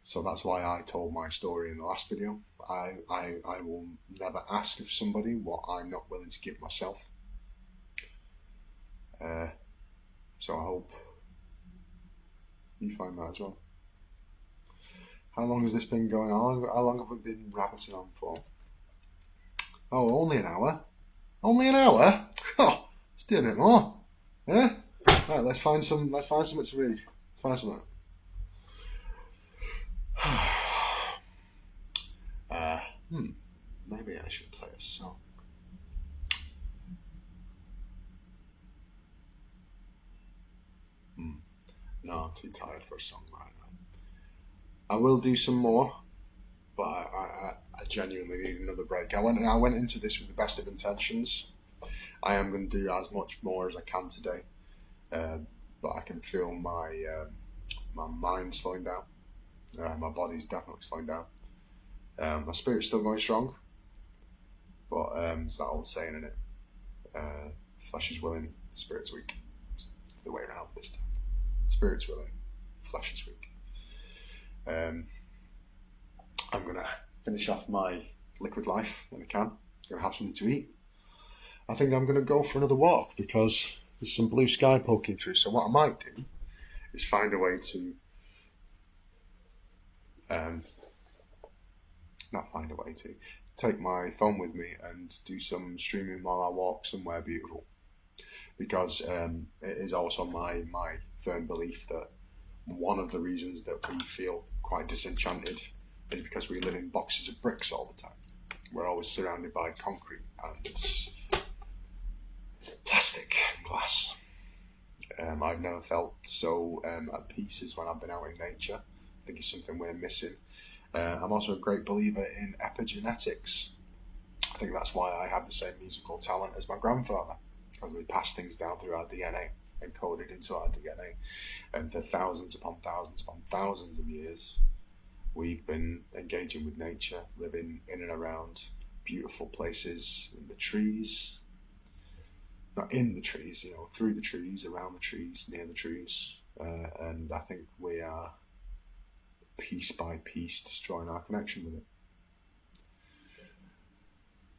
So that's why I told my story in the last video. I will never ask of somebody what I'm not willing to give myself. So I hope you find that as well. How long has this been going on? How long have we been rabbiting on for? Oh, only an hour. Only an hour? Oh, let's do a bit more. Yeah? Right, let's find something to read. Let's find something. Maybe I should play a song. No, I'm too tired for a song right now. I will do some more, but I genuinely need another break. I went into this with the best of intentions. I am going to do as much more as I can today, but I can feel my mind slowing down. My body's definitely slowing down. My spirit's still going strong, but it's that old saying, isn't it? Flesh is willing, spirit's weak. It's the way around this time. Spirit's willing, flesh is weak. I'm going to finish off my liquid life when I can. I'm going to have something to eat. I think I'm going to go for another walk because there's some blue sky poking through. So what I might do is find a way to take my phone with me and do some streaming while I walk somewhere beautiful. Because it is also my firm belief that one of the reasons that we feel quite disenchanted is because we live in boxes of bricks all the time. We're always surrounded by concrete and plastic and glass. I've never felt so at peace as when I've been out in nature. I think it's something we're missing. I'm also a great believer in epigenetics. I think that's why I have the same musical talent as my grandfather, because we pass things down through our DNA, encoded into our DNA, and for thousands upon thousands of years, we've been engaging with nature, living in and around beautiful places, in the trees, not in the trees, through the trees, around the trees, near the trees, and I think we are piece by piece destroying our connection with it.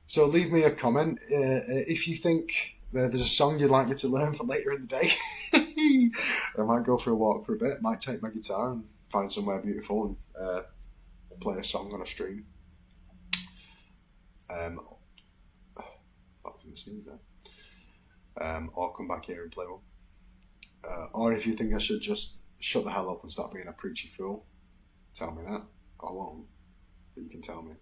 So leave me a comment if you think there's a song you'd like me to learn for later in the day. I might go for a walk for a bit, might take my guitar and find somewhere beautiful and play a song on a stream. Or come back here and play one. Or if you think I should just shut the hell up and stop being a preachy fool, tell me that. I won't, but you can tell me.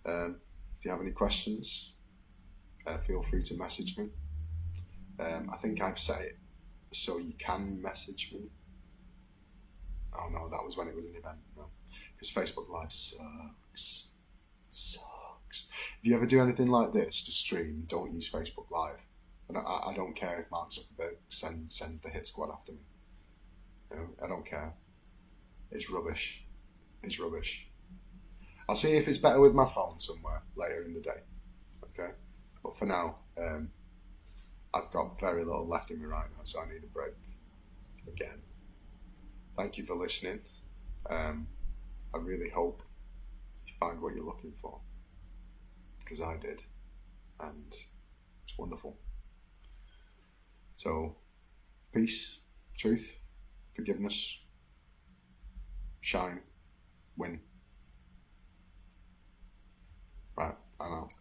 If you have any questions, feel free to message me. I think I've set it so you can message me. Oh no, that was when it was an event. No, because Facebook Live sucks. If you ever do anything like this to stream, don't use Facebook Live. And I don't care if Mark Zuckerberg sends the hit squad after me. I don't care. It's rubbish. I'll see if it's better with my phone somewhere later in the day. Okay? But for now, I've got very little left in me right now, so I need a break. Again, thank you for listening. I really hope you find what you're looking for. Because I did. And it's wonderful. So, peace, truth, forgiveness, shine, win. Right, I'm out.